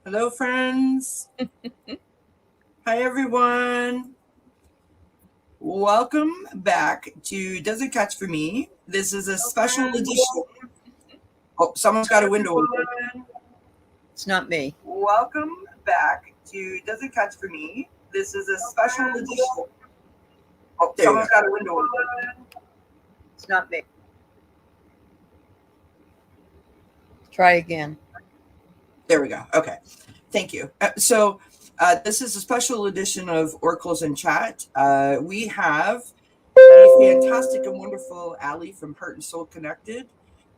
Hello, friends. Hi, everyone. Welcome back to Doesn't Catch for Me. This is a special edition. Oh, someone's got a window open. It's not me. Welcome back to Doesn't Catch for Me. This is a special edition. Oh, someone's got a window open. It's not me. Try again. There we go. Okay. Thank you. This is a special edition of Oracles and Chat. We have a fantastic and wonderful Aley from Heart and Soul Connected.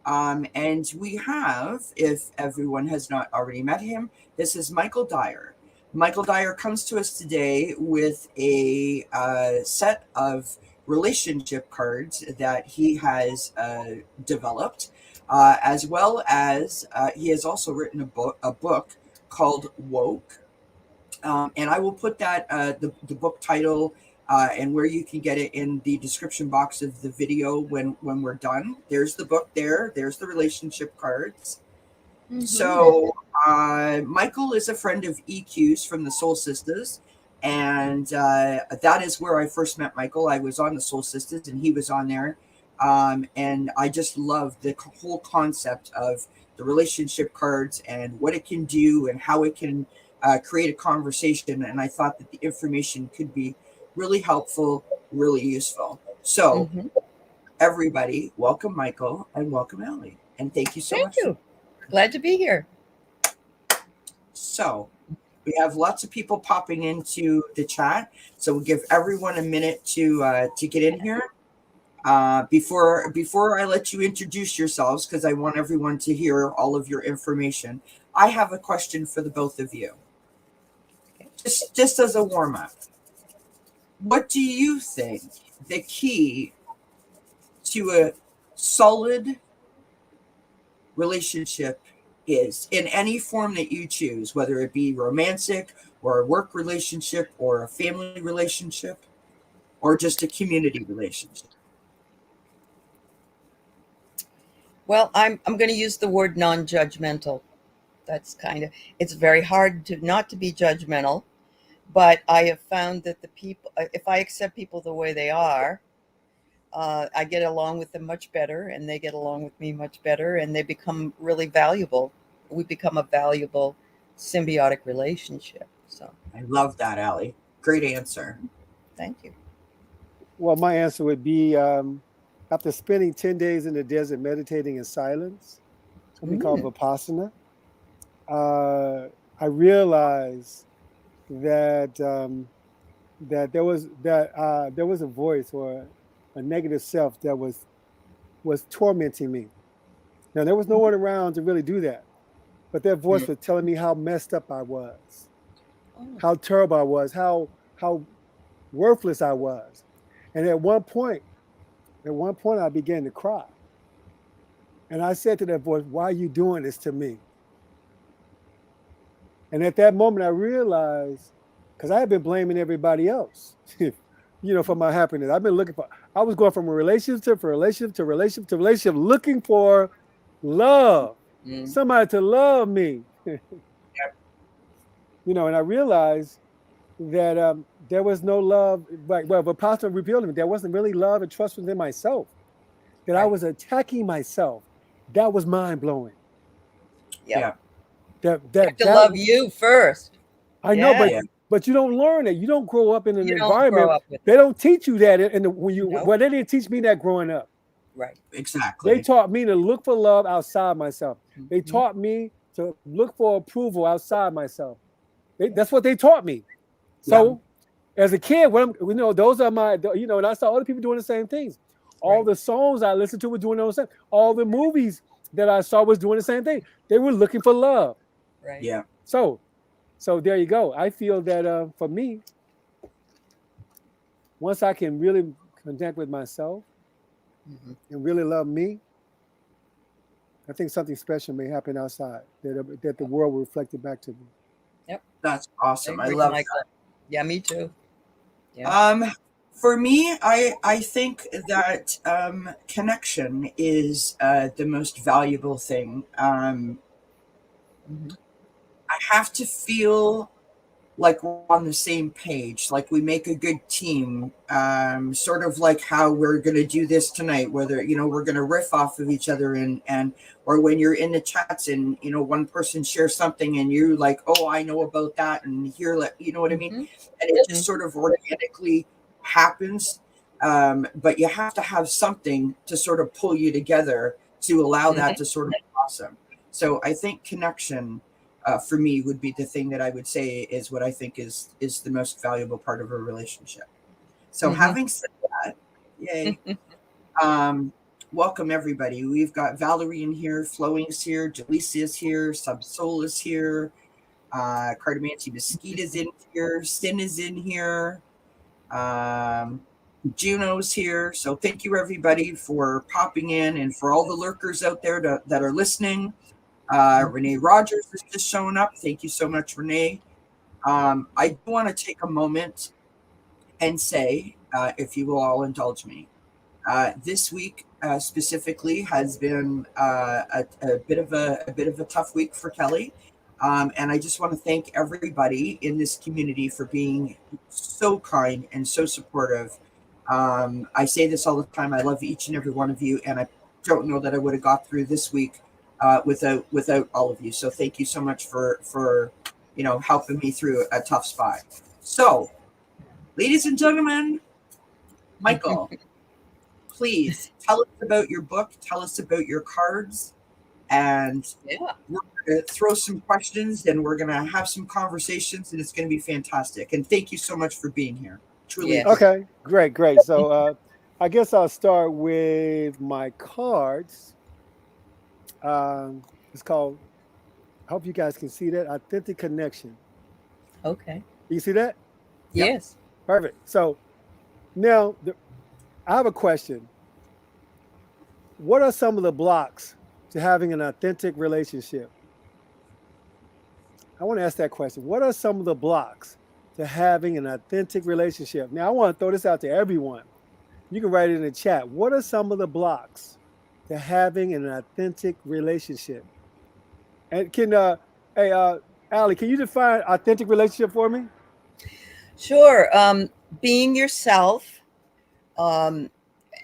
And we have, if everyone has not already met him, this is Michael Dyer. Michael Dyer comes to us today with a set of relationship cards that he has developed, as well as he has also written a book called Woke. And I will put that the book title and where you can get it in the description box of the video when we're done. There's the book there. There's the relationship cards. Mm-hmm. So Michael is a friend of EQ's from the Soul Sisters. And that is where I first met Michael. I was on the Soul Sisters and he was on there. And I just love the whole concept of the relationship cards and what it can do and how it can create a conversation. And I thought that the information could be really helpful, really useful. So everybody, welcome Michael and welcome Aley. And thank you so much. Thank you. Glad to be here. So we have lots of people popping into the chat. So we'll give everyone a minute to get in here. Before I let you introduce yourselves, because I want everyone to hear all of your information, I have a question for the both of you. Just as a warm-up, what do you think the key to a solid relationship is in any form that you choose, whether it be romantic or a work relationship or a family relationship or just a community relationship? Well, I'm going to use the word non-judgmental. That's it's very hard not to be judgmental, but I have found that the people, if I accept people the way they are, I get along with them much better and they get along with me much better and they become really valuable. We become a valuable symbiotic relationship. So I love that, Aley. Great answer. Thank you. Well, my answer would be after spending 10 days in the desert meditating in silence, something called Vipassana, I realized that there was a voice or a negative self that was tormenting me. Now there was no one around to really do that, but that voice was telling me how messed up I was, how terrible I was, how worthless I was, and at one point I began to cry, and I said to that voice, "Why are you doing this to me?" And at that moment, I realized, because I had been blaming everybody else, for my happiness. I was going from relationship to relationship, looking for love, somebody to love me. And I realized that there was no love. Well, Vipassana revealed to me there wasn't really love and trust within myself, that I was attacking myself. That was mind blowing. Yeah. That love you first. I know, but you don't learn it. You don't grow up in an environment. They don't teach you that. Well, they didn't teach me that growing up. Right. Exactly. They taught me to look for love outside myself. They taught me to look for approval outside myself. That's what they taught me. So, as a kid, those are my, and I saw other people doing the same things. All the songs I listened to were doing those same. All the movies that I saw was doing the same thing. They were looking for love. Right. Yeah. So there you go. I feel that for me, once I can really connect with myself and really love me, I think something special may happen outside that the world will reflect it back to me. Yep. That's awesome. I love that. Yeah, me too. Yeah. For me, I think that connection is the most valuable thing. have to feel like we're on the same page, like we make a good team, sort of like how we're going to do this tonight, whether, we're going to riff off of each other and, or when you're in the chats and, one person shares something and you like, oh, I know about that. And here, you know what I mean? And it just sort of organically happens. But you have to have something to sort of pull you together to allow that to sort of blossom. So I think connection, for me, would be the thing that I would say is what I think is the most valuable part of a relationship. So having said that, yay. Welcome everybody. We've got Valerie in here, Flowing's here, Jaleesa is here, Subsoul is here, Cardamancy Mesquite is in here, Sin is in here, Juno's here. So thank you everybody for popping in and for all the lurkers out there that are listening. Renee Rogers is just showing up. Thank you so much, Renee. I do want to take a moment and say, if you will all indulge me, this week specifically has been a bit of a tough week for Kelly, and I just want to thank everybody in this community for being so kind and so supportive. I say this all the time. I love each and every one of you, and I don't know that I would have got through this week without all of you. So thank you so much for helping me through a tough spot. So, ladies and gentlemen, Michael, please tell us about your book, tell us about your cards, and we're going to throw some questions and we're going to have some conversations, and it's going to be fantastic. And thank you so much for being here. Truly. Okay, great. So I guess I'll start with my cards. It's called, I hope you guys can see that, Authentic Connection. Okay. You see that? Yes. Perfect. So now I have a question. What are some of the blocks to having an authentic relationship? I want to ask that question. What are some of the blocks to having an authentic relationship? Now I want to throw this out to everyone. You can write it in the chat. What are some of the blocks to having an authentic relationship? And can Aley, can you define authentic relationship for me? Sure. Being yourself, and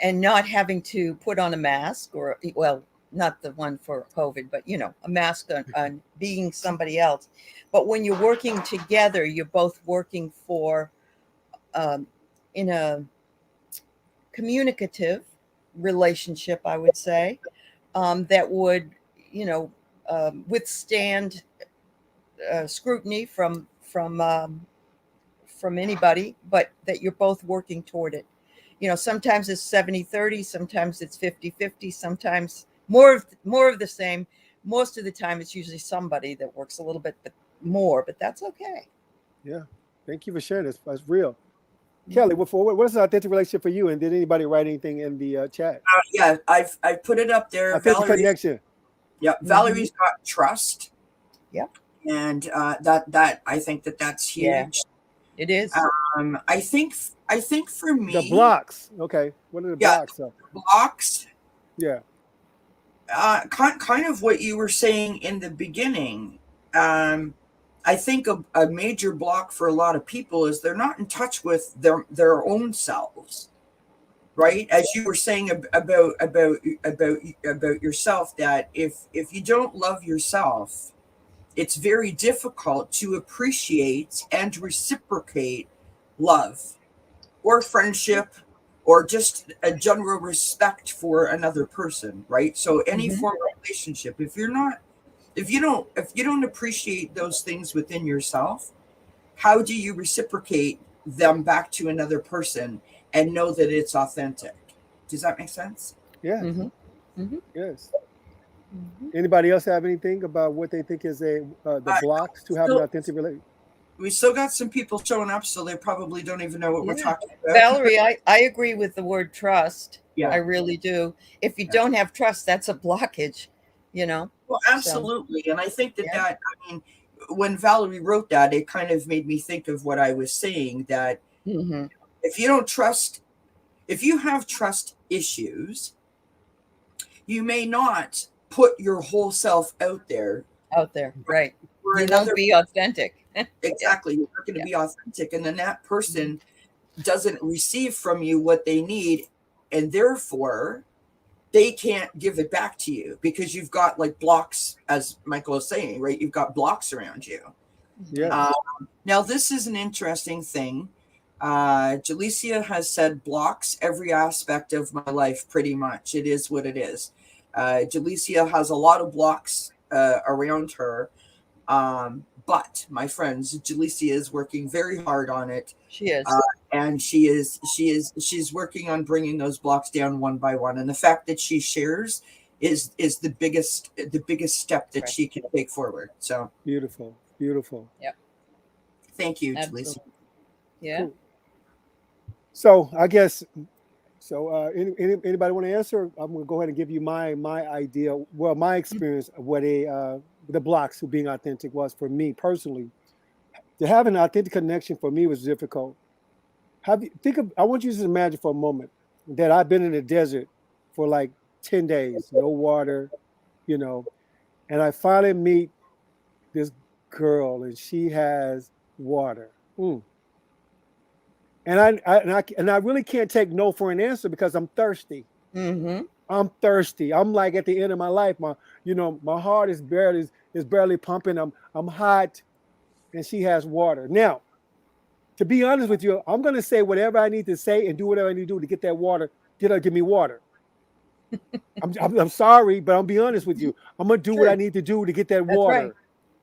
not having to put on a mask, or, well, not the one for COVID, but a mask on being somebody else. But when you're working together, you're both working for in a communicative relationship, I would say, that would withstand scrutiny from anybody, but that you're both working toward it. Sometimes it's 70-30, sometimes it's 50-50, sometimes more of the same. Most of the time it's usually somebody that works a little bit more, but that's okay. Yeah, thank you for sharing this. That's real. Kelly, what is an authentic relationship for you? And did anybody write anything in the chat? Yeah, I've put it up there. Authentic connection. Yeah, Valerie's got trust. Yep. And that I think that's huge. Yeah, it is. I think for me, the blocks. Okay, what are the blocks? Blocks. Yeah. Kind of what you were saying in the beginning. I think a major block for a lot of people is they're not in touch with their own selves, right? As you were saying about yourself, that if you don't love yourself, it's very difficult to appreciate and reciprocate love or friendship or just a general respect for another person, right? So any form of relationship, if you don't appreciate those things within yourself, how do you reciprocate them back to another person and know that it's authentic? Does that make sense? Yeah. Yes. Anybody else have anything about what they think is the blocks to have an authentic relationship? We still got some people showing up, so they probably don't even know what we're talking about. Valerie, I agree with the word trust. Yeah. I really do. If you don't have trust, that's a blockage, Well, absolutely. So, and I think that, when Valerie wrote that, it kind of made me think of what I was saying, that if you don't trust, if you have trust issues, you may not put your whole self out there. Right. for you another won't be authentic. exactly, you're not going to Yeah. be authentic, and then that person doesn't receive from you what they need, and therefore they can't give it back to you because you've got like blocks, as Michael was saying, right? You've got blocks around you. Yes. Now, this is an interesting thing. Jalicia has said blocks every aspect of my life, pretty much. It is what it is. Jalicia has a lot of blocks around her. But my friends, Jalicia is working very hard on it. She is. And she's working on bringing those blocks down one by one. And the fact that she shares is the biggest step that Right. she can take forward. So Beautiful. Beautiful. Yep. thank you, Absolutely. Jalicia. Yeah. Cool. So I guess so. Anybody want to answer? I'm going to go ahead and give you my idea. Well, my experience of what the blocks of being authentic was for me personally. To have an authentic connection for me was difficult. I want you to just imagine for a moment that I've been in the desert for like 10 days, no water, you know, and I finally meet this girl and she has water. And I really can't take no for an answer because I'm thirsty. Mm-hmm. I'm thirsty. I'm like at the end of my life. My heart is barely pumping. I'm hot, and she has water. Now, to be honest with you, I'm gonna say whatever I need to say and do whatever I need to do to get that water. Get her, give me water. I'm sorry, but I'll be honest with you. I'm gonna do what I need to do to get that That's water. right.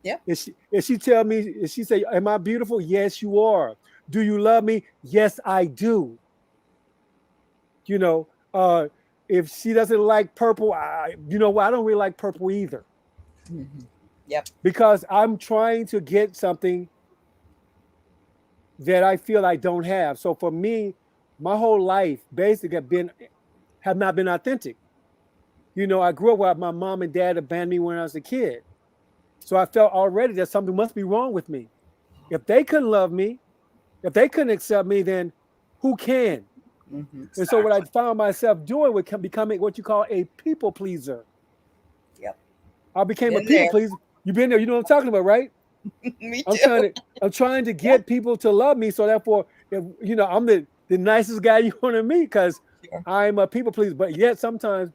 Yeah. If she tell me, if she say, "Am I beautiful?" Yes, you are. Do you love me? Yes, I do. You know, if she doesn't like purple, you know what? I don't really like purple either. Mm-hmm. Yep. Because I'm trying to get something that I feel I don't have. So for me, my whole life basically have not been authentic. You know, I grew up where my mom and dad abandoned me when I was a kid. So I felt already that something must be wrong with me. If they couldn't love me, if they couldn't accept me, then who can? Mm-hmm. And so what I found myself doing was becoming what you call a people pleaser. Yep. I became a Been people there. pleaser. You've been there. You know what I'm talking about, right? Me I'm too. trying to get people to love me. So therefore, if you know, I'm the nicest guy you want to meet because Sure. I'm a people pleaser. But yet sometimes,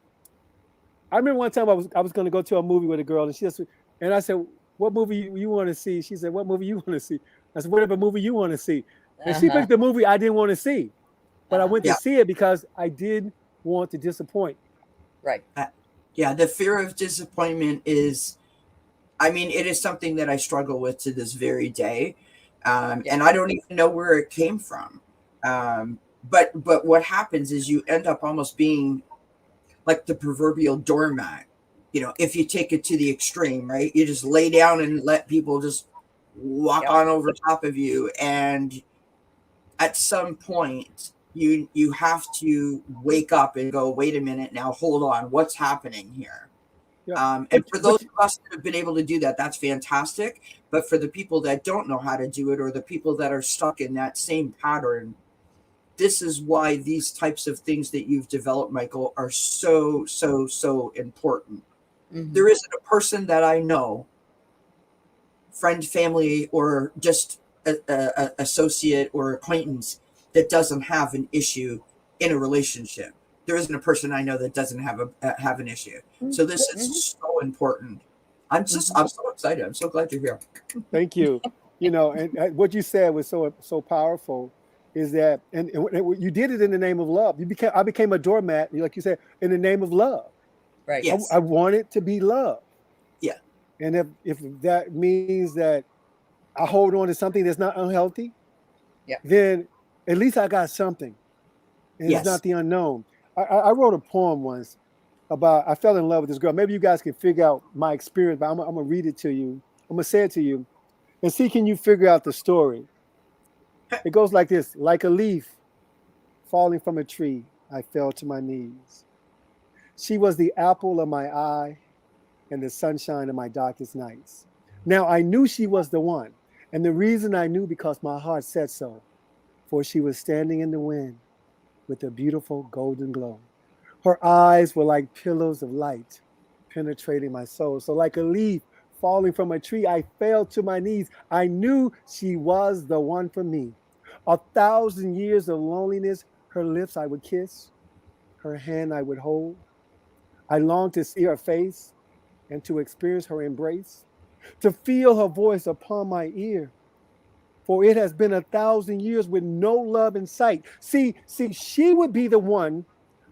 I remember one time I was going to go to a movie with a girl, and I said, "What movie you want to see?" She said, "What movie you want to see?" I said, "Whatever movie you want to see." And she Uh-huh. picked the movie I didn't want to see, but I went Yeah. to see it because I didn't want to disappoint. Right. Yeah, the fear of disappointment is, I mean, it is something that I struggle with to this very day. Yeah. And I don't even know where it came from. But what happens is you end up almost being like the proverbial doormat. You know, if you take it to the extreme, right? You just lay down and let people just walk Yep. on over top of you. And at some point, you have to wake up and go, wait a minute, now hold on, what's happening here? Yeah. And for those of us that have been able to do that, that's fantastic. But for the people that don't know how to do it, or the people that are stuck in that same pattern, this is why these types of things that you've developed, Michael, are so, so, so important. Mm-hmm. There isn't a person that I know, friend, family, or just a associate or acquaintance, that doesn't have an issue in a relationship. There isn't a person I know that doesn't have an issue. So this is so important. I'm so excited. I'm so glad you're here. Thank you. You know, and what you said was so powerful. Is that and you did it in the name of love? I became a doormat, like you said, in the name of love. Right. Yes. I wanted to be loved. Yeah. And if that means that I hold on to something that's not unhealthy, yeah, then at least I got something. And Yes. it's not the unknown. I wrote a poem once about I fell in love with this girl. Maybe you guys can figure out my experience, but I'm gonna read it to you. I'm gonna say it to you and see, can you figure out the story? It goes like this: like a leaf falling from a tree, I fell to my knees. She was the apple of my eye and the sunshine of my darkest nights. Now I knew she was the one. And the reason I knew because my heart said so. For she was standing in the wind with a beautiful golden glow. Her eyes were like pillows of light penetrating my soul. So like a leaf Falling from a tree, I fell to my knees. I knew she was the one for me. 1,000 years of loneliness, her lips I would kiss, her hand I would hold. I longed to see her face and to experience her embrace, to feel her voice upon my ear. For it has been 1,000 years with no love in sight. See, she would be the one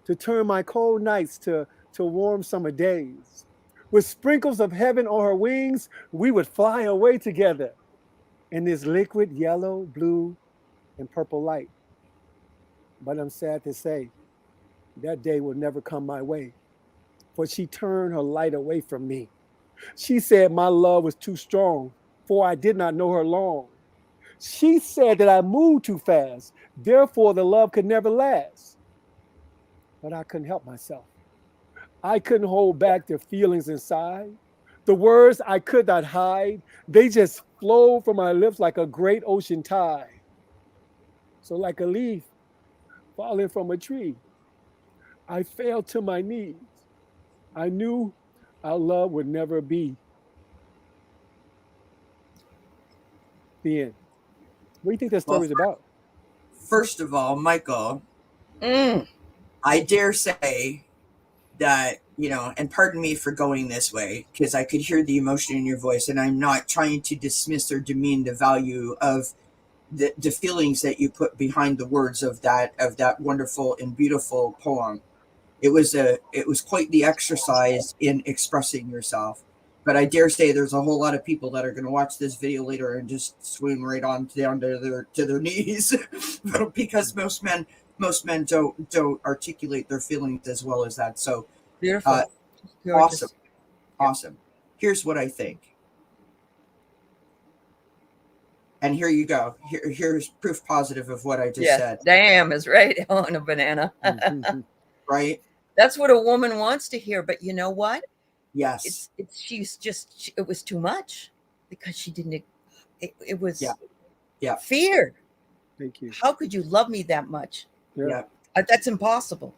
to turn my cold nights to warm summer days. With sprinkles of heaven on her wings, we would fly away together in this liquid yellow, blue, and purple light. But I'm sad to say, that day will never come my way, for she turned her light away from me. She said my love was too strong, for I did not know her long. She said that I moved too fast, therefore the love could never last. But I couldn't help myself. I couldn't hold back the feelings inside. The words I could not hide, they just flowed from my lips like a great ocean tide. So like a leaf falling from a tree, I fell to my knees. I knew our love would never be. The end. What do you think that story is about? First of all, Michael, Mm. I dare say that, and pardon me for going this way, because I could hear the emotion in your voice, and I'm not trying to dismiss or demean the value of the feelings that you put behind the words of that wonderful and beautiful poem. It was quite the exercise in expressing yourself. But I dare say there's a whole lot of people that are going to watch this video later and just swoon right on down to their knees because most men don't articulate their feelings as well as that. So Beautiful. awesome. Here's what I think. And here you go. Here's proof positive of what I just said. Damn is right on a banana. Right? That's what a woman wants to hear. But you know what? Yes. It was too much because she didn't. It was Yeah. fear. Thank you. How could you love me that much? Yeah. That's impossible.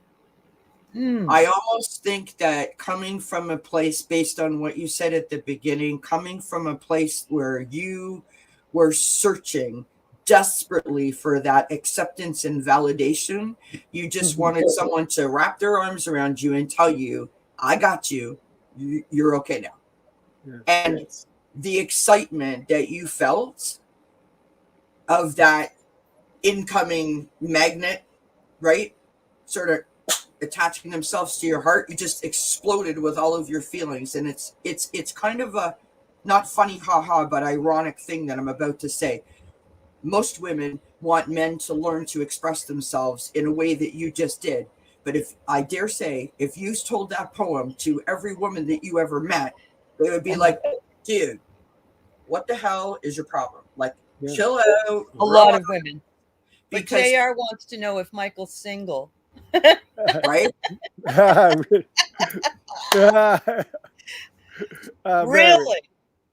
I almost think that coming from a place based on what you said at the beginning, coming from a place where you were searching desperately for that acceptance and validation, you just wanted someone to wrap their arms around you and tell you, I got you. You're okay now. Yeah. And the excitement that you felt of that incoming magnet, right? Sort of attaching themselves to your heart, you just exploded with all of your feelings. And it's kind of a not funny haha but ironic thing that I'm about to say. Most women want men to learn to express themselves in a way that you just did. But if I dare say, if you told that poem to every woman that you ever met, they would be like, dude, what the hell is your problem? Like, chill out. A lot of women. Because but JR wants to know if Michael's single. Right? Really?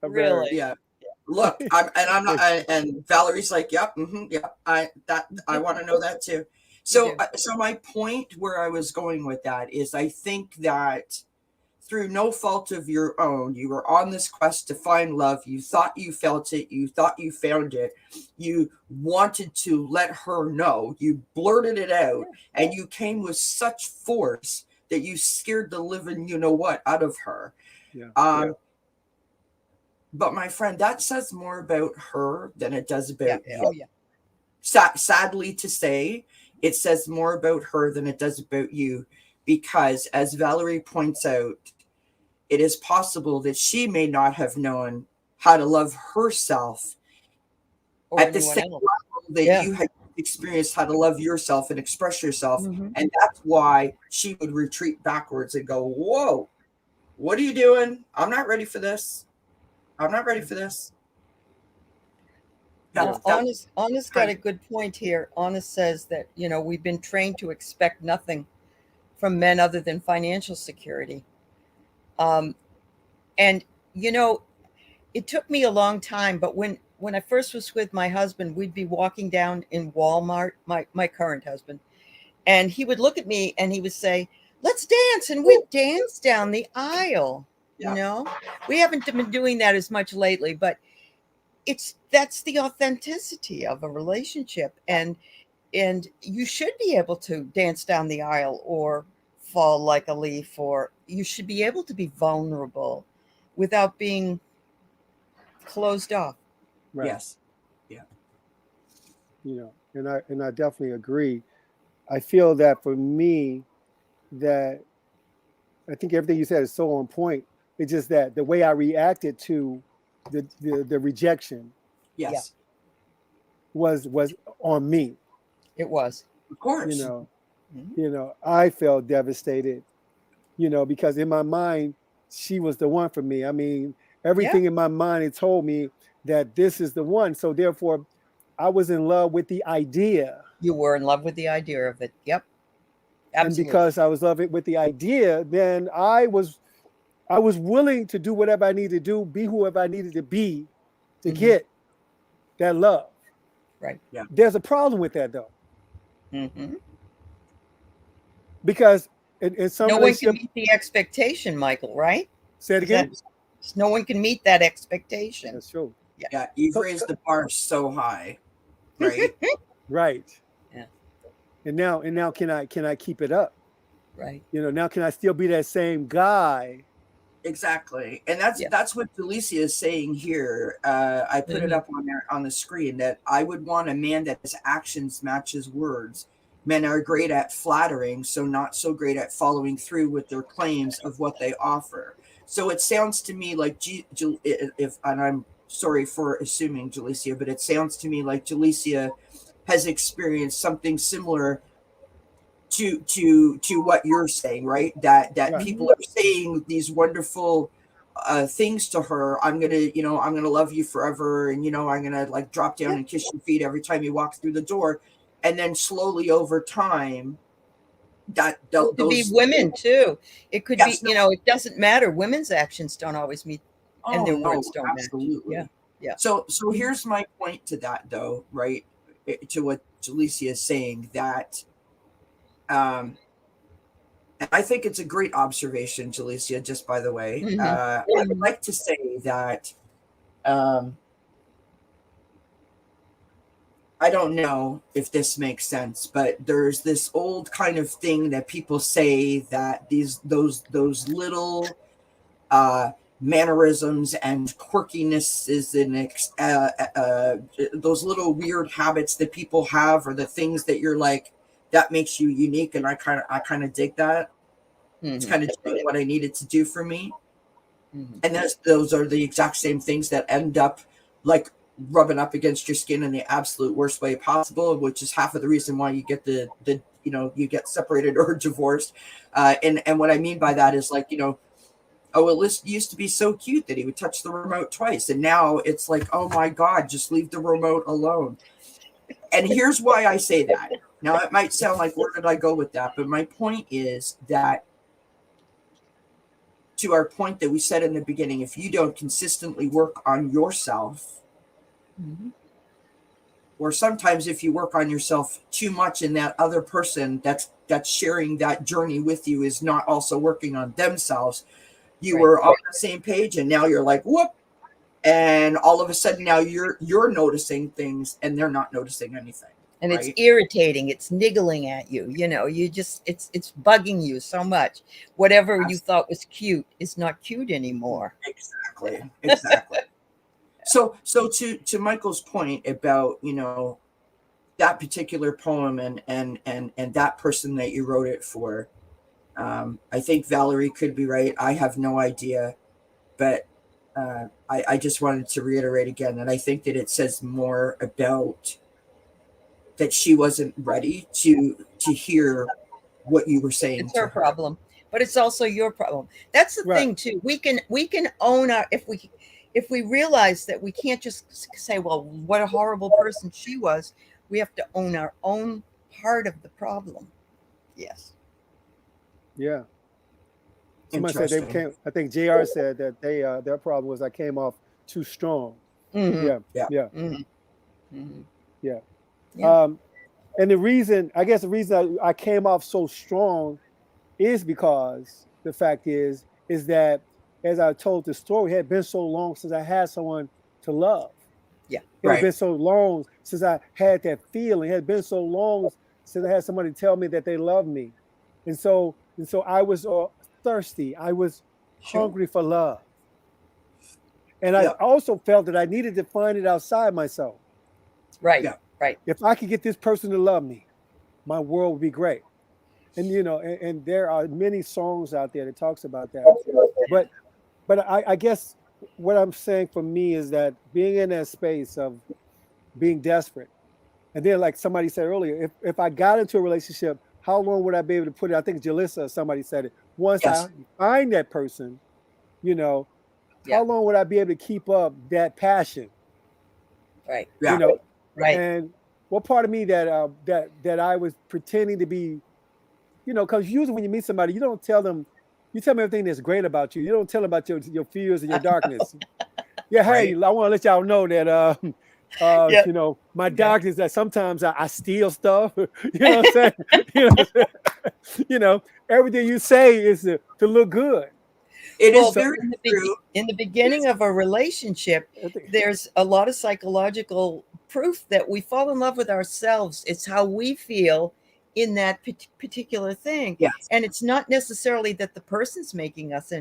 Really? Yeah. Look, I'm not, and Valerie's like, yep, I want to know that too. So my point where I was going with that is, I think that through no fault of your own, you were on this quest to find love. You thought you felt it. You thought you found it. You wanted to let her know. You blurted it out, and you came with such force that you scared the living out of her. But my friend, that says more about her than it does about you. Sadly to say, it says more about her than it does about you, because as Valerie points out, it is possible that she may not have known how to love herself at the same level that you had experienced how to love yourself and express yourself. And that's why she would retreat backwards and go, whoa, what are you doing? I'm not ready for this. I'm not ready for this. Honest got a good point here. Honest says that, we've been trained to expect nothing from men other than financial security. And, it took me a long time, but when I first was with my husband, we'd be walking down in Walmart, my current husband, and he would look at me and he would say, let's dance. And we'd dance down the aisle. You know, we haven't been doing that as much lately, but that's the authenticity of a relationship, and you should be able to dance down the aisle or fall like a leaf, or you should be able to be vulnerable without being closed off. Right. Yes. Yeah. You know, and I definitely agree. I feel that for me, that I think everything you said is so on point. It's just that the way I reacted to the rejection Yes. was on me. It was. Of course. You know, I felt devastated, you know, because in my mind, she was the one for me. I mean, everything in my mind, it told me that this is the one. So therefore, I was in love with the idea. You were in love with the idea of it. Yep. Absolutely. And because I was loving with the idea, then I was willing to do whatever I needed to do, be whoever I needed to be to get that love. Right. Yeah. There's a problem with that though. Mm-hmm. Because in some no one can meet the expectation, Michael, right? Say it again? No one can meet that expectation. That's true. Yeah, you've raised the bar so high, right? Right. Yeah. And now can I keep it up? Right. You know, now can I still be that same guy? Exactly. And that's what Delicia is saying here. I put it up on there on the screen, that I would want a man that his actions match his words. Men are great at flattering, so not so great at following through with their claims of what they offer. So it sounds to me like and I'm sorry for assuming Delicia, but it sounds to me like Delicia has experienced something similar to what you're saying, right? That people are saying these wonderful things to her. I'm gonna love you forever, and I'm gonna like drop down and kiss your feet every time you walk through the door. And then slowly over time, it could be women too. It could be, it doesn't matter. Women's actions don't always meet, and their words don't absolutely match. Yeah. So here's my point to that, though, right? To what Delicia is saying, that and I think it's a great observation, Delicia, just by the way. I would like to say that I don't know if this makes sense, but there's this old kind of thing that people say, that those little mannerisms and quirkinesses and those little weird habits that people have, or the things that you're like, that makes you unique. And I kind of dig that. It's kind of doing what I needed to do for me. And those are the exact same things that end up like rubbing up against your skin in the absolute worst way possible, which is half of the reason why you get you get separated or divorced. And what I mean by that is, like, it used to be so cute that he would touch the remote twice, and now it's like, oh my God, just leave the remote alone. And here's why I say that. Now, it might sound like, where did I go with that? But my point is that, to our point that we said in the beginning, if you don't consistently work on yourself, or sometimes if you work on yourself too much, and that other person that's sharing that journey with you is not also working on themselves, you were on the same page, and now you're like, whoop, and all of a sudden now you're noticing things and they're not noticing anything. And it's irritating, it's niggling at you, you just, it's bugging you so much. Whatever you thought was cute is not cute anymore. Exactly. So to Michael's point about, that particular poem and that person that you wrote it for, I think Valerie could be right. I have no idea, but I just wanted to reiterate again that I think that it says more about that she wasn't ready to hear what you were saying. It's her problem, but it's also your problem. That's the thing too. We can own our, if we realize that we can't just say, well, what a horrible person she was. We have to own our own part of the problem. Yes. Yeah. Somebody said I think JR said that their problem was I came off too strong. Yeah. And the reason I came off so strong is because the fact is that as I told the story, it had been so long since I had someone to love. Yeah. It had been so long since I had that feeling. It had been so long since I had somebody tell me that they love me. And so I was thirsty. I was hungry for love. And I also felt that I needed to find it outside myself. Right. Right. If I could get this person to love me, my world would be great. And and there are many songs out there that talks about that. But I guess what I'm saying for me is that being in that space of being desperate, and then like somebody said earlier, if I got into a relationship, how long would I be able to put it? I think Jalissa or somebody said it. Once I find that person, how long would I be able to keep up that passion? Right. Right. And what part of me that I was pretending to be, because usually when you meet somebody, you don't tell them, you tell them everything that's great about you. You don't tell them about your fears and your darkness. Yeah, hey, I want to let y'all know that my darkness, that sometimes I steal stuff. You know what I'm saying? Everything you say is to look good. It is very true. In the beginning of a relationship, there's a lot of psychological proof that we fall in love with ourselves. It's how we feel in that particular thing. Yes. And it's not necessarily that the person's making us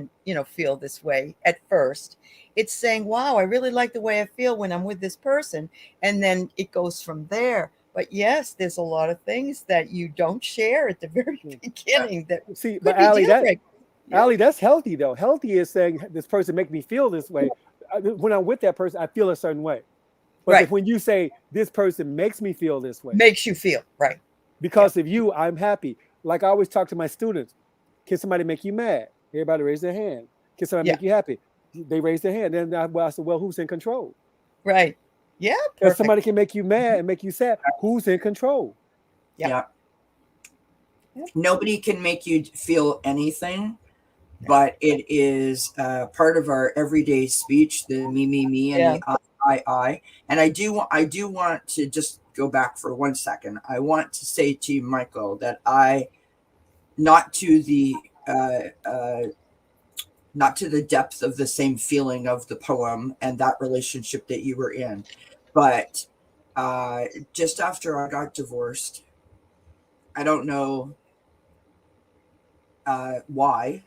feel this way at first. It's saying, wow, I really like the way I feel when I'm with this person. And then it goes from there. But yes, there's a lot of things that you don't share at the very beginning that see, but Aley, that's healthy though. Healthy is saying this person make me feel this way. When I'm with that person, I feel a certain way. But when you say this person makes me feel this way, makes you feel right. Because of you, I'm happy. Like I always talk to my students. Can somebody make you mad? Everybody raise their hand. Can somebody make you happy? They raise their hand. Then I said, well, who's in control? Right. Yeah. If somebody can make you mad and make you sad, who's in control? Yeah. Nobody can make you feel anything, but it is part of our everyday speech, the me, and the I. And I do want to just go back for 1 second. I want to say to you, Michael, that not to the depth of the same feeling of the poem and that relationship that you were in, but just after I got divorced, I don't know why,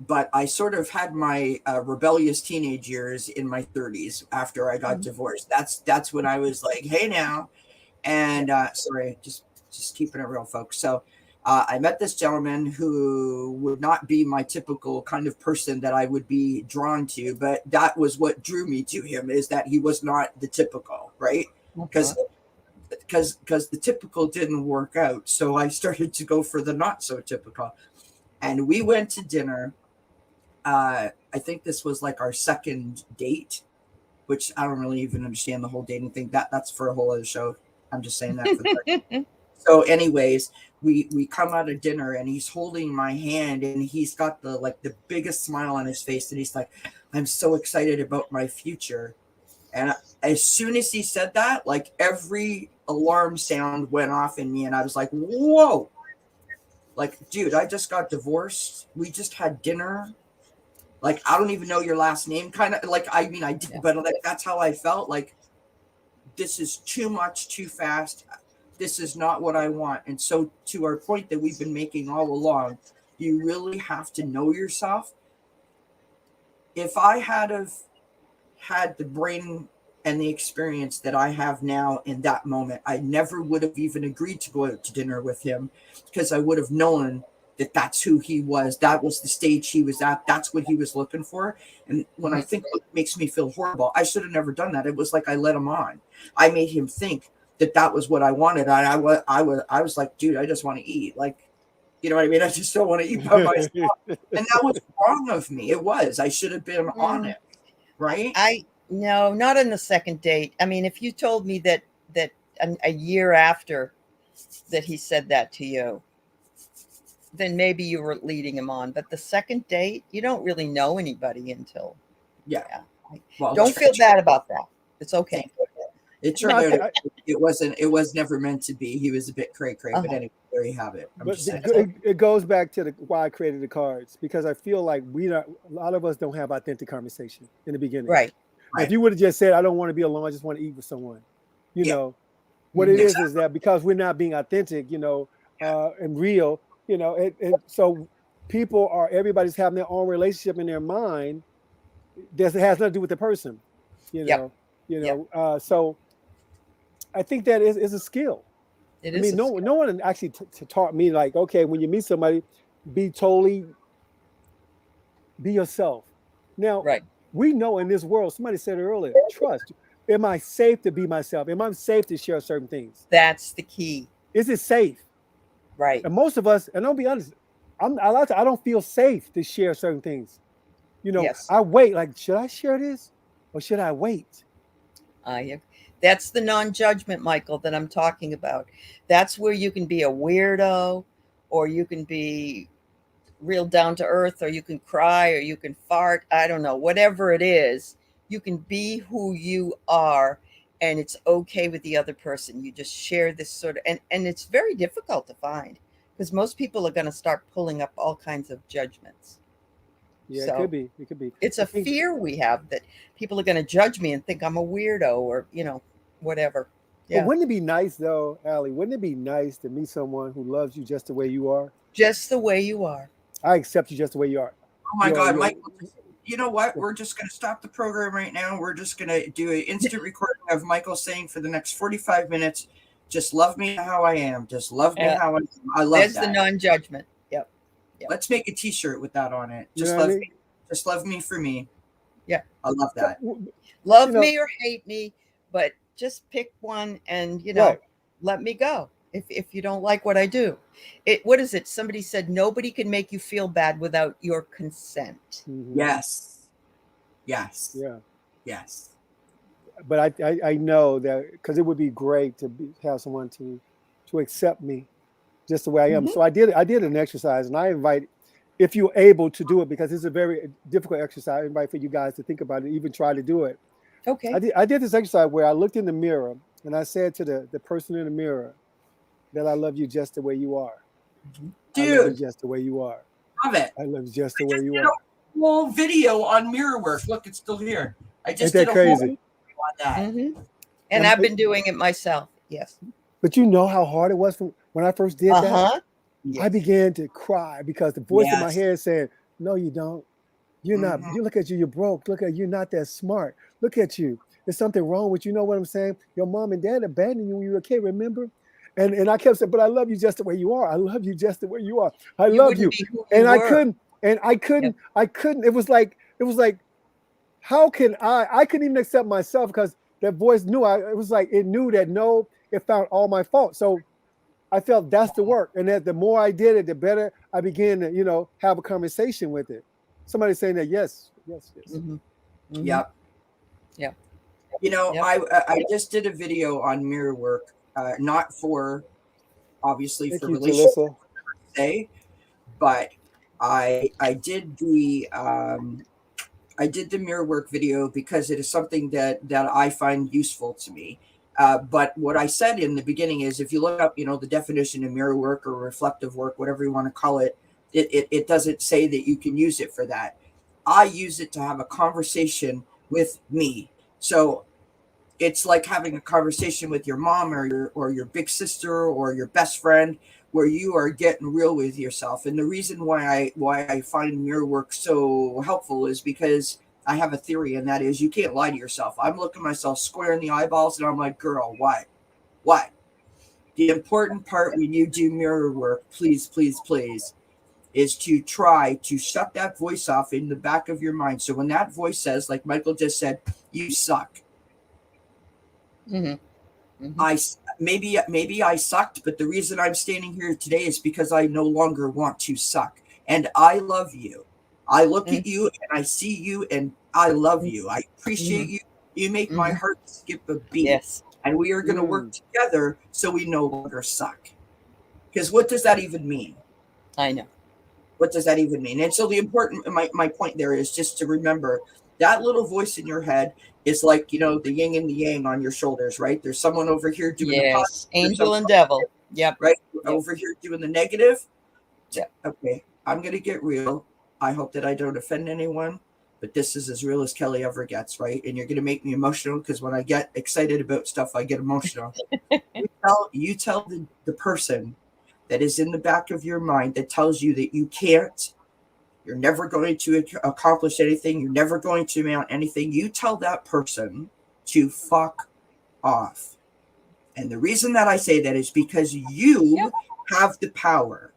but I sort of had my rebellious teenage years in my 30s after I got divorced. That's when I was like, hey now. And sorry, just keeping it real, folks. So I met this gentleman who would not be my typical kind of person that I would be drawn to, but that was what drew me to him, is that he was not the typical, right? Because the typical didn't work out. So I started to go for the not so typical. And we went to dinner. I think this was like our second date, which I don't really even understand the whole dating thing. That's for a whole other show. I'm just saying that for the So anyways, we come out of dinner and he's holding my hand and he's got the biggest smile on his face, and he's like, I'm so excited about my future. And as soon as he said that, like every alarm sound went off in me, and I was like, whoa, like, dude, I just got divorced. We just had dinner. Like, I don't even know your last name, kind of like, I mean, I did, but like, that's how I felt. Like, this is too much, too fast. This is not what I want. And so to our point that we've been making all along, you really have to know yourself. If I had the brain and the experience that I have now in that moment, I never would have even agreed to go out to dinner with him, because I would have known that that's who he was. That was the stage he was at. That's what he was looking for. And when I think it makes me feel horrible, I should have never done that. It was like I led him on. I made him think that was what I wanted. I was like, dude, I just want to eat. Like, you know what I mean? I just don't want to eat by myself. And that was wrong of me. It was. I should have been on it. Right? No, not on the second date. I mean, if you told me that a year after that he said that to you, then maybe you were leading him on. But the second date, you don't really know anybody until. Yeah. Well, don't feel bad about that. It's okay. It turned out it was never meant to be. He was a bit cray-cray, but anyway. there you have it. I'm But just saying. it goes back to why I created the cards, because I feel like a lot of us don't have authentic conversation in the beginning. Right. If you would have just said, I don't want to be alone, I just want to eat with someone, what it is that because we're not being authentic, and real, and so everybody's having their own relationship in their mind that has nothing to do with the person, so I think that is a skill. No one actually taught me, like, okay, when you meet somebody, be yourself. Now, we know in this world, somebody said it earlier, trust. Am I safe to be myself? Am I safe to share certain things? That's the key. Is it safe? Right. And most of us, and I'll be honest, I don't feel safe to share certain things. I wait, like, should I share this or should I wait? That's the non-judgment, Michael, that I'm talking about. That's where you can be a weirdo, or you can be real down to earth, or you can cry, or you can fart. I don't know, whatever it is, you can be who you are, and it's okay with the other person. You just share this sort of, and it's very difficult to find, because most people are going to start pulling up all kinds of judgments. Yeah, so it could be. It's a fear we have that people are going to judge me and think I'm a weirdo, or, whatever. Yeah. But wouldn't it be nice, though, Aley? Wouldn't it be nice to meet someone who loves you just the way you are? Just the way you are. I accept you just the way you are. Oh my God, Michael! You know what? We're just going to stop the program right now. We're just going to do an instant recording of Michael saying for the next 45 minutes, "Just love me how I am. Just love me how I am." I love that. There's the non-judgment. Yep. Let's make a T-shirt with that on it. Just love me. Just love me for me. Yeah, I love that. Love me or hate me, but just pick one and let me go if you don't like what I do. What is it? Somebody said nobody can make you feel bad without your consent. Mm-hmm. Yes. Yeah. Yes. But I know that, because it would be great to have someone to accept me just the way I am. Mm-hmm. So I did an exercise, and I invite, if you're able to do it, because it's a very difficult exercise, I invite for you guys to think about it, even try to do it. Okay. I did this exercise where I looked in the mirror and I said to the person in the mirror that I love you just the way you are. Dude, I love you just the way you are. Love it. I love you just the way you are. A whole video on mirror work. Look, it's still here. I just did a crazy? whole video on that. Mm-hmm. And I've been doing it myself. Yes. But you know how hard it was when I first did that? Yes. I began to cry because the voice in my head said, "No, you don't. You're not. You look at you. You're broke. Look at you. You're not that smart. Look at you. There's something wrong with you. You know what I'm saying? Your mom and dad abandoned you when you were a kid. Remember?" And I kept saying, "But I love you just the way you are. I love you just the way you are. I love you." And I couldn't. It was like, how can I couldn't even accept myself, because that voice knew. It knew that it found all my faults. So I felt that's the work, and that the more I did it, the better I began to, have a conversation with it. Somebody saying that, yes. Mm-hmm. Mm-hmm. Yep. I just did a video on mirror work, not for, obviously, for relationships, but I did the mirror work video because it is something that I find useful to me. But what I said in the beginning is, if you look up, the definition of mirror work or reflective work, whatever you want to call it, it doesn't say that you can use it for that. I use it to have a conversation with me. So it's like having a conversation with your mom or your big sister or your best friend, where you are getting real with yourself. And the reason why I find mirror work so helpful is because I have a theory, and that is, you can't lie to yourself. I'm looking myself square in the eyeballs, and I'm like, girl, why? The important part when you do mirror work, please, is to try to shut that voice off in the back of your mind. So when that voice says, like Michael just said, you suck. Mm-hmm. Mm-hmm. Maybe I sucked, but the reason I'm standing here today is because I no longer want to suck. And I love you. I look at you and I see you and I love you. I appreciate you. You make my heart skip a beat. Yes. And we are going to work together so we no longer suck. Because what does that even mean? I know. What does that even mean? And so my point there is just to remember that little voice in your head is like, the yin and the yang on your shoulders, right? There's someone over here doing angel and devil. Yep. Right? Yep. Over here doing the negative. Yep. Okay, I'm going to get real. I hope that I don't offend anyone, but this is as real as Kelly ever gets, right? And you're going to make me emotional because when I get excited about stuff, I get emotional. you tell the person that is in the back of your mind that tells you that you can't, you're never going to accomplish anything, you're never going to amount anything. You tell that person to fuck off. And the reason that I say that is because you have the power.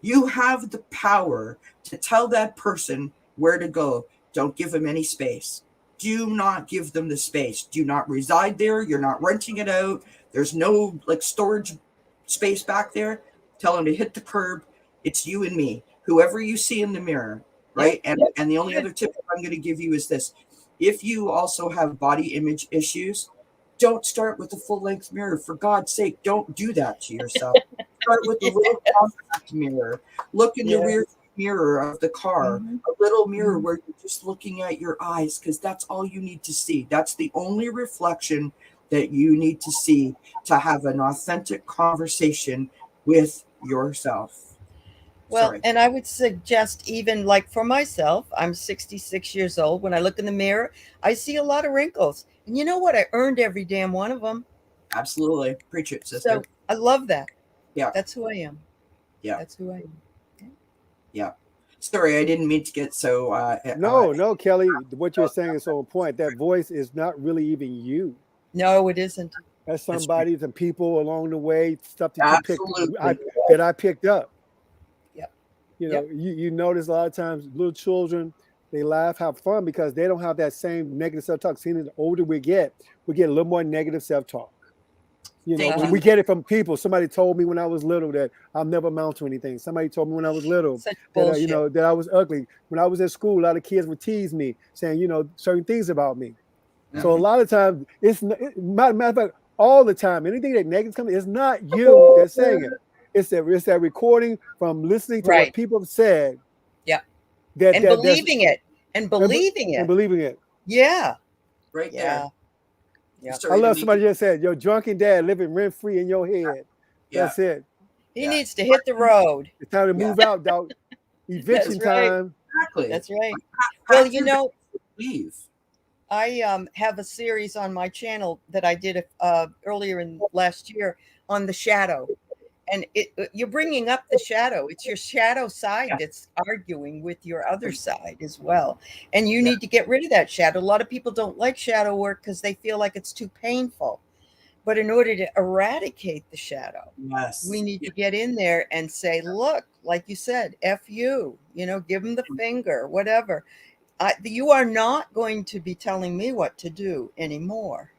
You have the power to tell that person where to go. Don't give them any space. Do not give them the space. Do not reside there. You're not renting it out. There's no like storage space back there. Tell them to hit the curb. It's you and me, whoever you see in the mirror, right? And the only other tip I'm going to give you is this. If you also have body image issues, don't start with a full-length mirror. For God's sake, don't do that to yourself. Start with a little compact mirror. Look in the rear mirror of the car, a little mirror where you're just looking at your eyes, because that's all you need to see. That's the only reflection that you need to see to have an authentic conversation with yourself. Well, Sorry. and I would suggest, even like for myself, I'm 66 years old. When I look in the mirror, I see a lot of wrinkles. And you know what? I earned every damn one of them. Absolutely. Preach it, sister. So I love that. Yeah. That's who I am. Yeah. That's who I am. Yeah. Sorry, I didn't mean to get so. No, Kelly, what you're saying is so on point. That voice is not really even you. No, it isn't. That's somebody, some people along the way, stuff that Absolutely. I picked up. Yep. You know, you notice a lot of times little children, they laugh, have fun because they don't have that same negative self-talk. Seeing the older we get a little more negative self-talk. You know, we get it from people. Somebody told me when I was little that I'll never amount to anything. Somebody told me when I was little that, you know, that I was ugly. When I was at school, a lot of kids would tease me, saying, you know, certain things about me. So a lot of times, matter of fact, all the time, anything that negative comes, it's not you that's saying it. It's that recording from listening to what people have said. Yeah. Believing it. And believing it. Yeah. Right there. Yeah. I love somebody just said, your drunken dad living rent free in your head. That's it. He needs to hit the road. It's time to move out, dog. Eviction time. Exactly. That's right. Well, you know, I have a series on my channel that I did earlier in last year on the shadow. And you're bringing up the shadow. It's your shadow side that's arguing with your other side as well. And you need to get rid of that shadow. A lot of people don't like shadow work because they feel like it's too painful. But in order to eradicate the shadow, we need to get in there and say, look, like you said, F you, you know, give them the finger, whatever. You are not going to be telling me what to do anymore.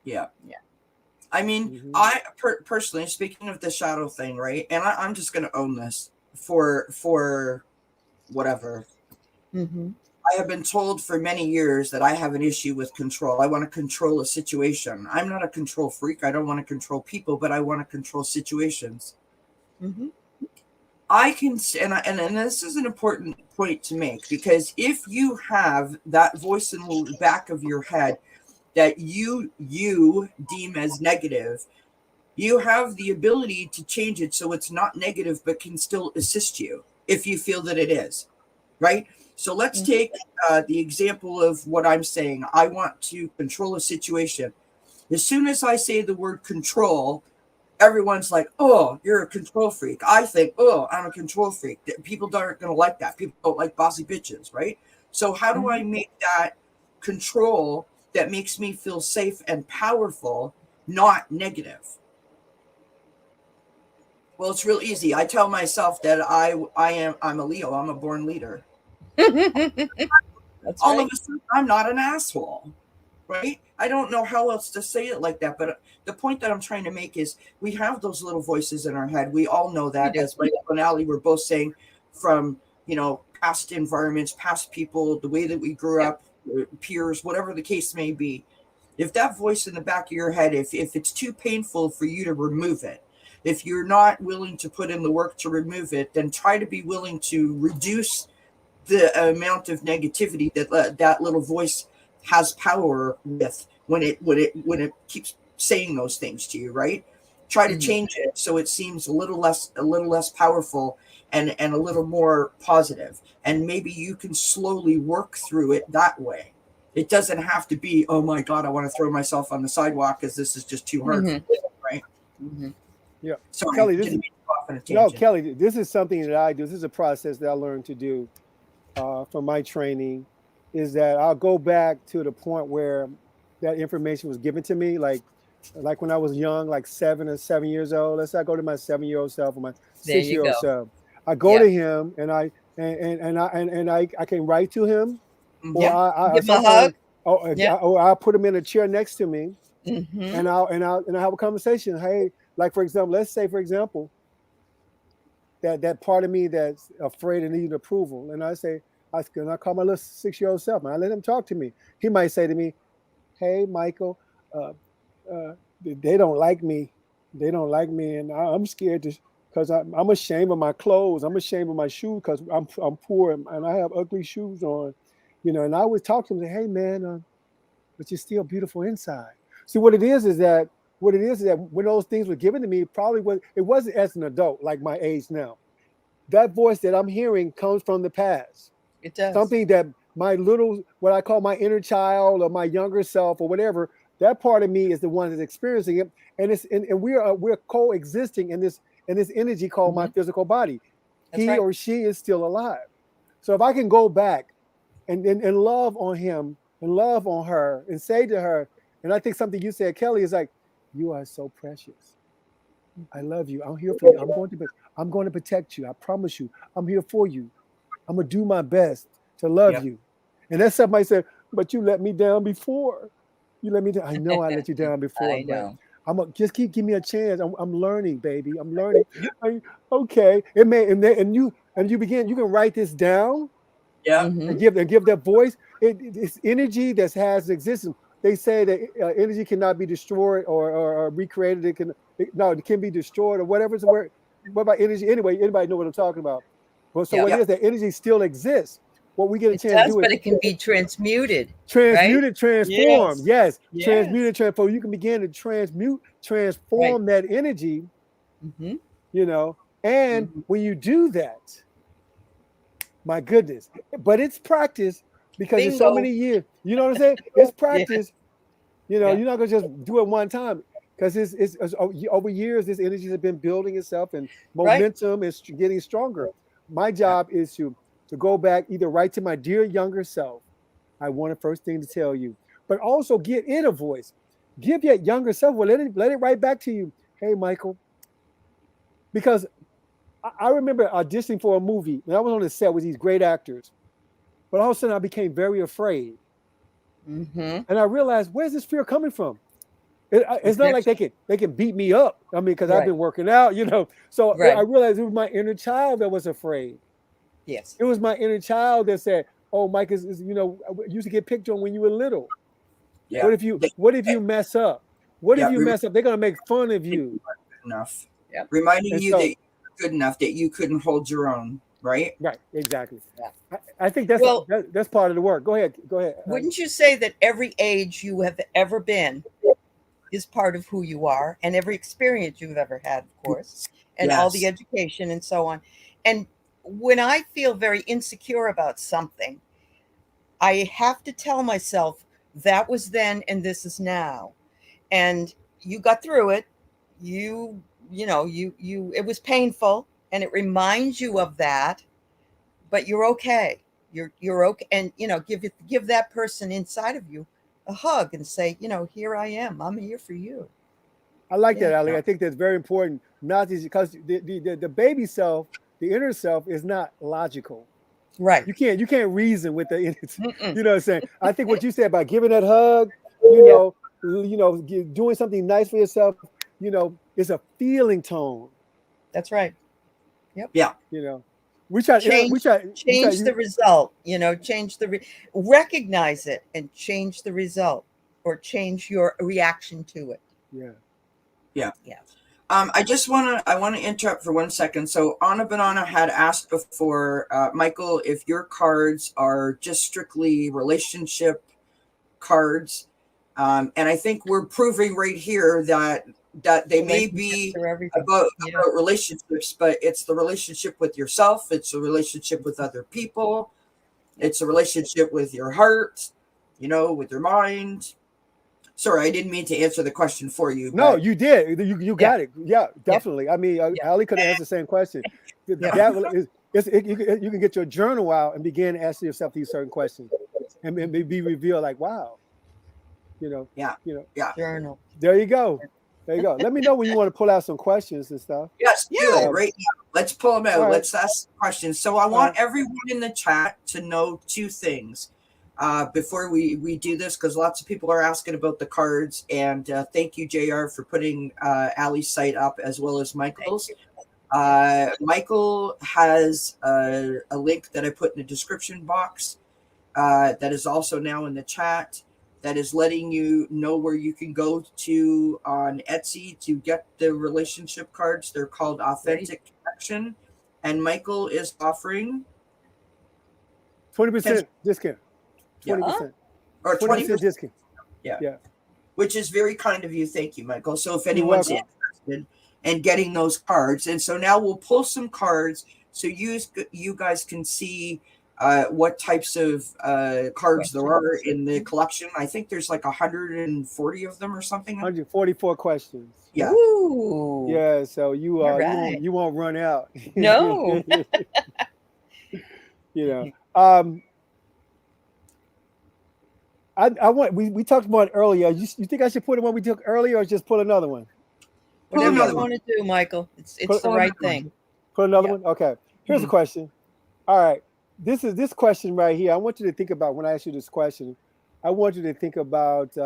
Yeah. I mean, I personally, speaking of the shadow thing, right? And I'm just going to own this for whatever. I have been told for many years that I have an issue with control. I want to control a situation. I'm not a control freak. I don't want to control people, but I want to control situations. I can, and this is an important point to make, because if you have that voice in the back of your head that you deem as negative, you have the ability to change it so it's not negative, but can still assist you if you feel that it is, right? So let's take the example of what I'm saying. I want to control a situation. As soon as I say the word control, everyone's like, oh, you're a control freak. I think, oh, I'm a control freak. People aren't going to like that. People don't like bossy bitches, right? So how do I make that control that makes me feel safe and powerful not negative? Well, it's real easy. I tell myself that I'm a Leo. I'm a born leader. All of a sudden, I'm not an asshole, right? I don't know how else to say it like that, but the point that I'm trying to make is we have those little voices in our head. We all know that, as Michael and Aley were both saying, from, you know, past environments, past people, the way that we grew up, peers, whatever the case may be. If that voice in the back of your head, if it's too painful for you to remove it, if you're not willing to put in the work to remove it, then try to be willing to reduce the amount of negativity that that little voice has power with when it keeps saying those things to you, right? Try to change it so it seems a little less powerful and a little more positive. And maybe you can slowly work through it that way. It doesn't have to be, oh my God, I want to throw myself on the sidewalk because this is just too hard for me, right? Yeah. Sorry, Kelly, Kelly, this is something that I do. This is a process that I learned to do from my training, is that I'll go back to the point where that information was given to me, like when I was young, like 7 years old. Let's say I go to my 7-year-old self or my 6-year-old self. I go to him and I can write to him, or I give him a hug. Or I'll put him in a chair next to me, and I'll have a conversation. Hey, like for example, let's say for example that part of me that's afraid and needing approval, and I call my little 6-year-old self and I let him talk to me. He might say to me, "Hey, Michael, they don't like me. They don't like me, and I'm scared because I'm ashamed of my clothes. I'm ashamed of my shoes because I'm poor and I have ugly shoes on, you know." And I would talk to him and say, "Hey, man, but you're still beautiful inside." See, what it is that when those things were given to me, it wasn't as an adult like my age now. That voice that I'm hearing comes from the past. It does. Something that what I call my inner child or my younger self or whatever, that part of me is the one that's experiencing it, and we're coexisting in this energy called my physical body. That's he or she is still alive. So if I can go back and love on him and love on her and say to her, and I think something you said, Kelly, is like, "You are so precious. I love you. I'm here for you. I'm going to protect you. I promise you. I'm here for you. I'm gonna do my best to love you." And that's somebody said, "But you let me down before. You let me down." I know I let you down before. I know. But I'm gonna just give me a chance. I'm learning, baby. I'm learning. Okay. It may and you can write this down. Yeah. And give that voice. It's energy that has existence. They say that energy cannot be destroyed or recreated. It can be destroyed or whatever is the word. What about energy? Anyway, anybody know what I'm talking about? Well, so what it is, that energy still exists. What we get a chance to do is, but it can be transmuted. Transformed. Yes. Transmuted, transform. You can begin to transform that energy. You know, and when you do that, my goodness, but it's practice because it's so many years. You know what I'm saying? It's practice. You know, you're not gonna just do it one time because it's over years. This energy has been building itself, and momentum is getting stronger. My job is to go back, either write to my dear younger self. I want the first thing to tell you, but also get in a voice. Give that younger self. Well, let it write back to you. Hey, Michael, because I remember auditioning for a movie, and I was on the set with these great actors, but all of a sudden I became very afraid. And I realized, where's this fear coming from? It's not like they can beat me up. I mean, because I've been working out, you know. So I realized it was my inner child that was afraid. Yes. It was my inner child that said, "Oh, Mike is you know, used to get picked on when you were little. Yeah. What if you mess up? What if you mess up? They're gonna make fun of you." Enough. Yeah. Reminding you that you're good enough that you couldn't hold your own. Right. Right. Exactly. Yeah. I think that's part of the work. Go ahead. Wouldn't you say that every age you have ever been is part of who you are, and every experience you've ever had, of course, and all the education and so on? And when I feel very insecure about something, I have to tell myself that was then and this is now. And you got through it. You know, it was painful. And it reminds you of that, but you're okay. You're okay, and you know, give that person inside of you a hug and say, you know, here I am. I'm here for you. I like that, Aley. I think that's very important. Not just because the baby self, the inner self, is not logical. Right. You can't reason with the inner. You know what I'm saying? I think what you said about giving that hug, you know, doing something nice for yourself, you know, is a feeling tone. That's right. Yep. Yeah. You know, we try change the result. You know, recognize it and change the result, or change your reaction to it. Yeah. I want to interrupt for 1 second. So Anna Banana had asked before, Michael, if your cards are just strictly relationship cards. And I think we're proving right here that that they may Relationships be are everything. about Yeah. relationships, but it's the relationship with yourself. It's a relationship with other people. It's a relationship with your heart, with your mind. Sorry, I didn't mean to answer the question for you, No, but you did. You Yeah. got it. Yeah, definitely. I mean, Yeah. Ali could have answered the same question. Yeah. You can get your journal out and begin to ask yourself these certain questions, and be revealed like, wow, yeah, you know. yeah. Journal. There you go. There you go. Let me know when you want to pull out some questions and stuff. Yes, do it Yeah. right now. Let's pull them out. All right. Let's ask questions. So I want everyone in the chat to know two things before we do this, because lots of people are asking about the cards. And thank you, JR, for putting Ally's site up as well as Michael's. Michael has a link that I put in the description box that is also now in the chat, that is letting you know where you can go to on Etsy to get the relationship cards. They're called Authentic Connection. And Michael is offering 20% discount. 20%. Or 20% discount. Yeah. Which is very kind of you. Thank you, Michael. So if You're anyone's welcome. interested in getting those cards, and so now we'll pull some cards so you guys can see what types of cards there are in the collection. I think there's like 140 of them or something. 144 questions. Yeah. Ooh. Yeah. So you All right. you won't run out. No. I want we talked about it earlier. You think I should put the one we took earlier, or just pull another one? Whatever you want to do, Michael. It's the right thing. Put another one. Okay. Here's a question. All right. This question right here. I want you to think about when I ask you this question. I want you to think about.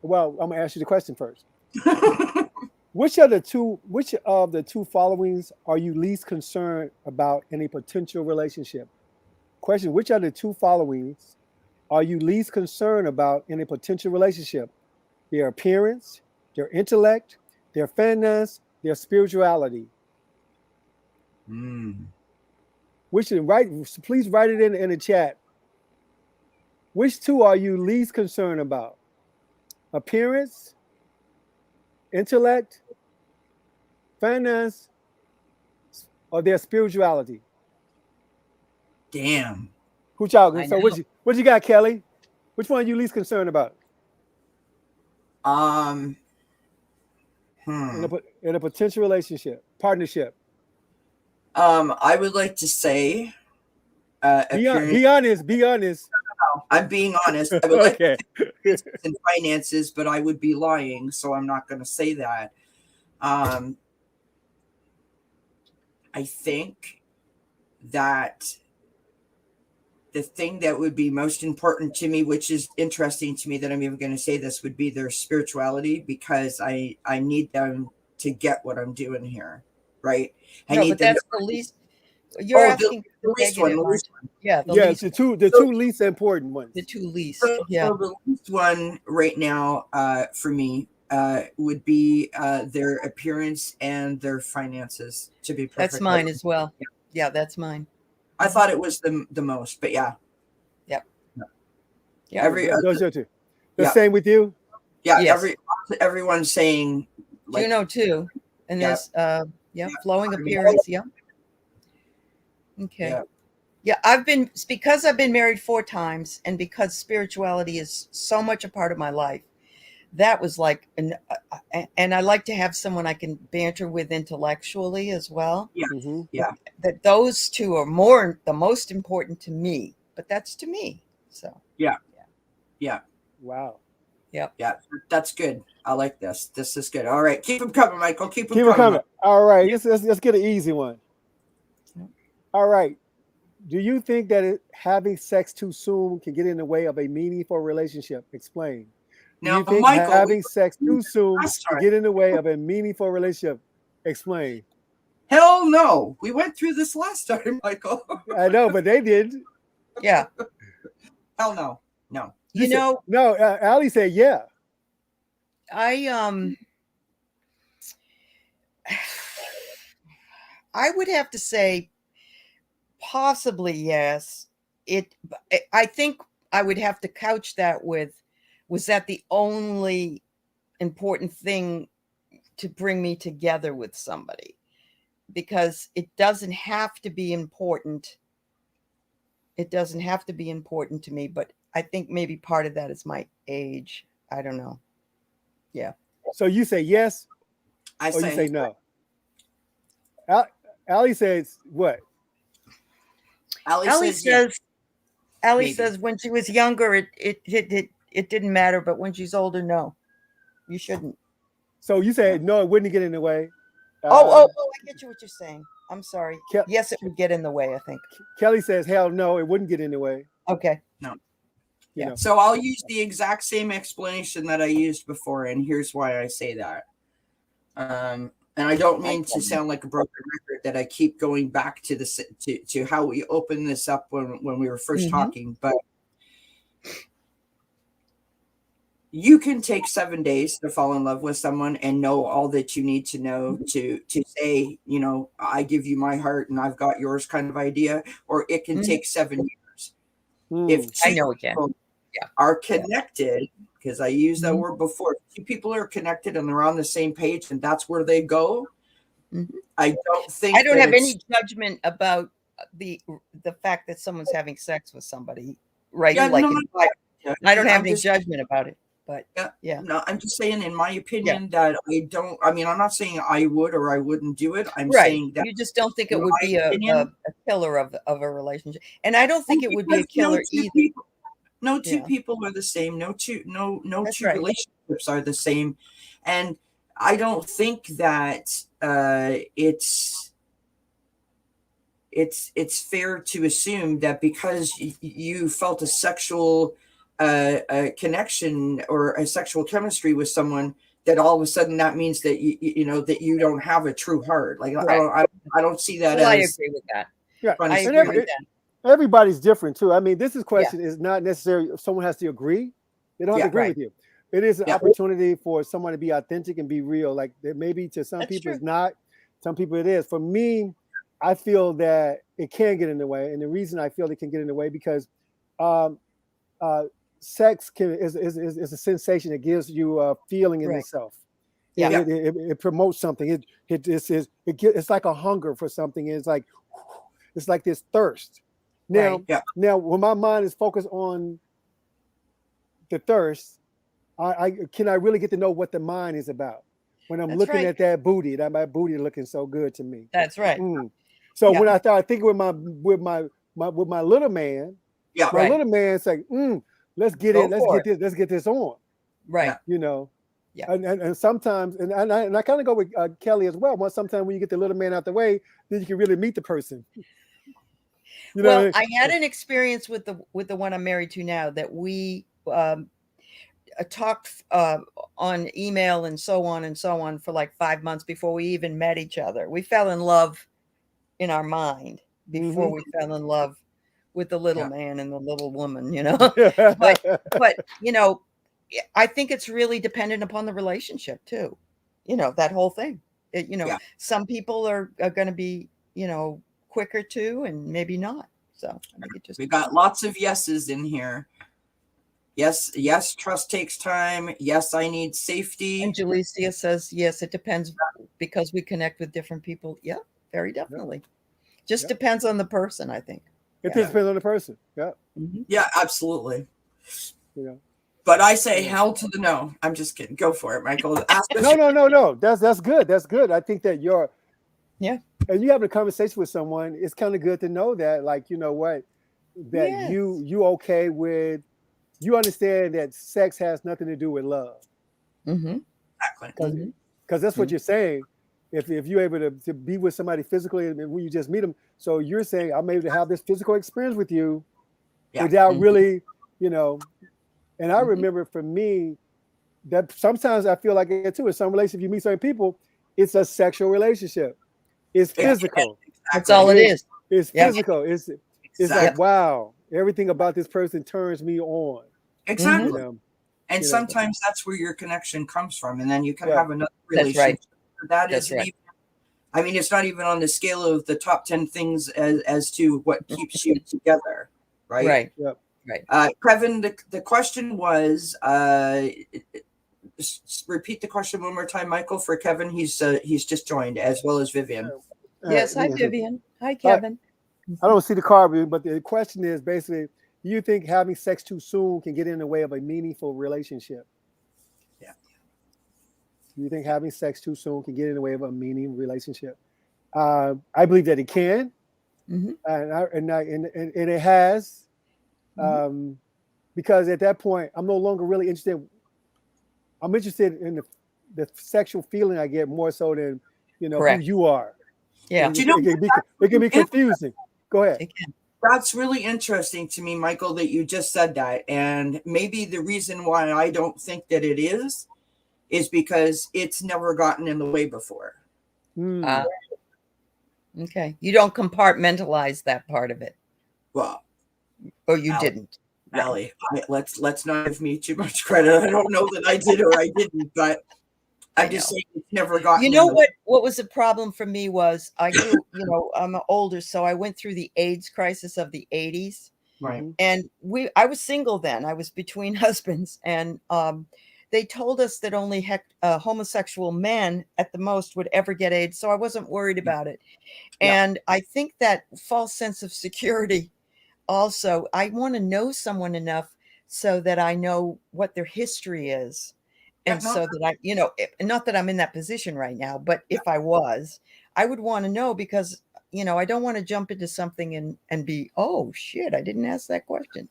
Well, I'm gonna ask you the question first. Which of the two followings are you least concerned about in a potential relationship? Question: which of the two followings are you least concerned about in a potential relationship? Their appearance, their intellect, their finance, their spirituality. Please write it in the chat. Which two are you least concerned about? Appearance, intellect, finance, or their spirituality? Damn. So what you got, Kelly? Which one are you least concerned about? In a potential relationship, partnership. I would like to say be honest. I'm being honest. I would like to say in finances, but I would be lying, so I'm not going to say that. I think that the thing that would be most important to me, which is interesting to me that I'm even going to say this, would be their spirituality, because I need them to get what I'm doing here, right? But that's the least. You're asking the least one. Yeah, the two least important ones. The two least. So the least one right now for me would be their appearance and their finances. To be perfect, that's mine as well. Yeah, that's mine. I thought it was the most, but yeah. Yep. Yeah. Those are two. The same with you? Yeah. Yes. Everyone's saying Juno too. And there's flowing appearance. Yeah. Okay. Yeah, because I've been married 4 times, and because spirituality is so much a part of my life, that was like, and I like to have someone I can banter with intellectually as well. Yeah. Mm-hmm. Yeah. That those two are the most important to me, but that's to me. So. Yeah. Wow. Yep. Yeah. That's good. I like this. This is good. All right. Keep them coming, Michael. Keep them coming. All right. Let's get an easy one. All right. Do you think that having sex too soon can get in the way of a meaningful relationship? Explain. Do you think Michael, having sex too soon can get in the way of a meaningful relationship? Explain. Hell no. We went through this last time, Michael. I know, but they did. Yeah. Hell no. No. No, Ali said yeah. I would have to say possibly yes. I think I would have to couch that with, was that the only important thing to bring me together with somebody, because it doesn't have to be important. It doesn't have to be important to me, but I think maybe part of that is my age. I don't know. Yeah. So you say yes, I or you say no? Aley says what? Aley says Aley maybe. says when she was younger, it didn't matter, but when she's older, no, you shouldn't. So you say no, it wouldn't get in the way. I get you what you're saying. I'm sorry. Ke- Yes, it would get in the way, I think. Kelly says hell no, it wouldn't get in the way. Okay. No. You Yeah. know. So I'll use the exact same explanation that I used before, and here's why I say that. And I don't mean to sound like a broken record that I keep going back to this to how we opened this up when we were 1st talking, but you can take 7 days to fall in love with someone and know all that you need to know to say, you know, I give you my heart and I've got yours kind of idea, or it can take 7 years. If I know again. Are connected, because I used that word before. Two people are connected and they're on the same page, and that's where they go. I don't have any judgment about the fact that someone's having sex with somebody, right? Yeah, like no, I don't have any judgment about it, but no, I'm just saying, in my opinion, that I don't. I mean, I'm not saying I would or I wouldn't do it. I'm saying that you just don't think it would be a killer of a relationship, and I don't think it would be a killer either. No two people are the same. No two relationships are the same. And I don't think that it's fair to assume that because you felt a sexual connection or a sexual chemistry with someone, that all of a sudden that means that you know that you don't have a true heart. Like I don't see that as. I agree with that. Yeah, I agree with that. Everybody's different too. I mean, this question is not necessarily someone has to agree. They don't have to agree with you. It is an opportunity for someone to be authentic and be real. Like maybe to some people it's not, some people it is. For me, I feel that it can get in the way, and the reason I feel it can get in the way because sex is a sensation. It gives you a feeling in itself. Yeah, it promotes something. It's like a hunger for something. It's like this thirst. Now, when my mind is focused on the thirst, I really get to know what the mind is about. When I'm looking at that booty looking so good to me. That's right. So when I start thinking with my little man, my little man's like, let's get in, let's get this on. Right. You know. Yeah. And sometimes, and I kind of go with Kelly as well. Sometimes when you get the little man out the way, then you can really meet the person. You know, well, I had an experience with the one I'm married to now that we talked on email and so on for like 5 months before we even met each other. We fell in love in our mind before we fell in love with the little man and the little woman, you know. but you know, I think it's really dependent upon the relationship too. You know, that whole thing. Some people are going to be, you know, quicker too, and maybe not. So I think we got lots of yeses in here. Yes, trust takes time. Yes, I need safety. And Jalicia says yes, it depends because we connect with different people. Yeah, very definitely. Just depends on the person, I think. It just depends on the person. Yeah. Yeah, absolutely. Yeah. But I say hell to the no. I'm just kidding. Go for it, Michael. No. That's good. That's good. I think that and you having a conversation with someone, it's kind of good to know that, like, you know what, that you okay with, you understand that sex has nothing to do with love. Exactly. Because that's what you're saying. If you're able to be with somebody physically and when you just meet them, so you're saying I'm able to have this physical experience with you without really, you know. And I remember for me that sometimes I feel like it too. In some relationships, you meet certain people, it's a sexual relationship. It's physical. That's all it is. It's physical. It's like, wow, everything about this person turns me on. Exactly. You know? And sometimes that's where your connection comes from. And then you can have another relationship. That isn't even, I mean, it's not even on the scale of the top 10 things as to what keeps you together. Right. Right. Yep. Right. Kevin, the question was, repeat the question one more time, Michael, for Kevin. He's just joined, as well as Vivian. Yes. Hi, Vivian. Hi, All right. Kevin. I don't see the card, but the question is basically, do you think having sex too soon can get in the way of a meaningful relationship? Yeah. Do you think having sex too soon can get in the way of a meaningful relationship? I believe that it can, Mm-hmm. and it has, because at that point, I'm no longer really interested. I'm interested in the sexual feeling I get more so than Correct. who you are. Yeah. It can be confusing. Go ahead. It can. That's really interesting to me, Michael, that you just said that. And maybe the reason why I don't think that it is because it's never gotten in the way before. Okay. You don't compartmentalize that part of it. Well, or you Aley, didn't. Aley, let's not give me too much credit. I don't know that I did or I didn't, but I'm just saying it's never gotten. You know what was a problem for me was I grew, I'm older, so I went through the AIDS crisis of the 80s. Right. And I was single then. I was between husbands, and they told us that only homosexual men at the most would ever get AIDS. So I wasn't worried about it. Yeah. And I think that false sense of security also, I want to know someone enough so that I know what their history is. And so that I, not that I'm in that position right now, but if I was, I would want to know because, I don't want to jump into something and be, oh shit, I didn't ask that question,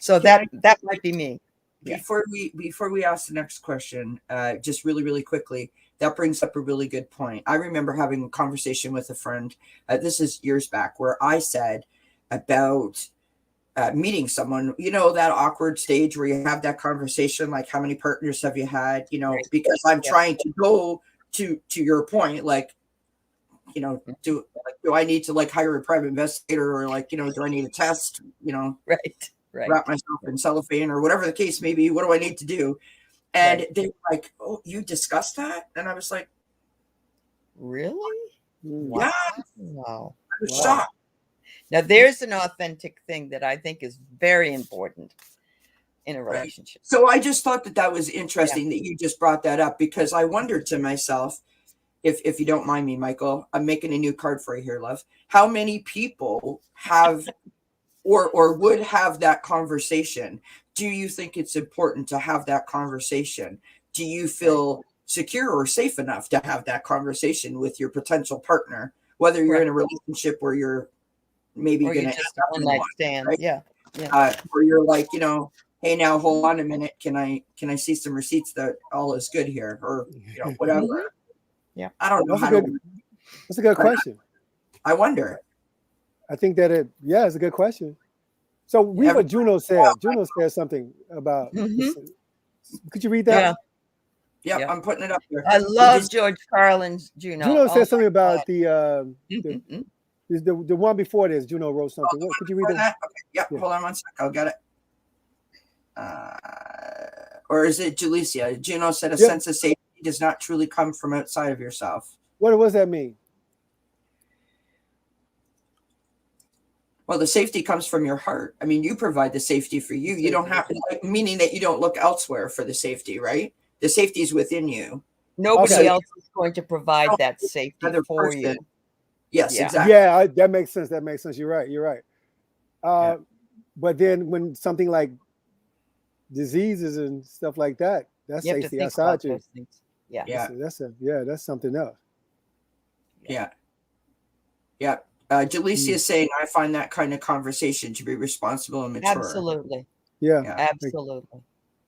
so that might be me. Before we ask the next question, just really, really quickly, that brings up a really good point. I remember having a conversation with a friend, this is years back, where I said about meeting someone, that awkward stage where you have that conversation, like how many partners have you had, Right. because I'm trying to go to your point, like, do I need to hire a private investigator or do I need a test, right. wrap myself in cellophane or whatever the case may be, what do I need to do? And they were like, oh, you discussed that? And I was like, really? Yeah. Wow. I was shocked. Now, there's an authentic thing that I think is very important in a relationship. Right. So I just thought that was interesting that you just brought that up, because I wondered to myself, if you don't mind me, Michael, I'm making a new card for you here, love. How many people have or would have that conversation? Do you think it's important to have that conversation? Do you feel secure or safe enough to have that conversation with your potential partner, whether you're in a relationship where you're maybe going to just one night stands, right? Where you're like, hey, now hold on a minute, can I see some receipts that all is good here, or whatever. Yeah, I don't know. That's a good question. I wonder. I think that it's a good question. So read what Juno said. Juno said something about. Could you read that? Yeah, I'm putting it up there. I love George Carlin's Juno. Juno said something about the one before this. Juno wrote something. Could you read that? Okay. Yeah, hold on one sec. I'll get it. Or is it Julicia? Juno said a sense of safety does not truly come from outside of yourself. What does that mean? Well, the safety comes from your heart. I mean, you provide the safety for you. You don't have to, meaning that you don't look elsewhere for the safety, right? The safety is within you. Nobody else is going to provide that safety for you. Yes, exactly. Yeah, that makes sense. You're right. But then when something like diseases and stuff like that, that's safety outside you. Yeah. That's something else. Yeah. Jalecia is saying, I find that kind of conversation to be responsible and mature. Absolutely. Yeah. Absolutely.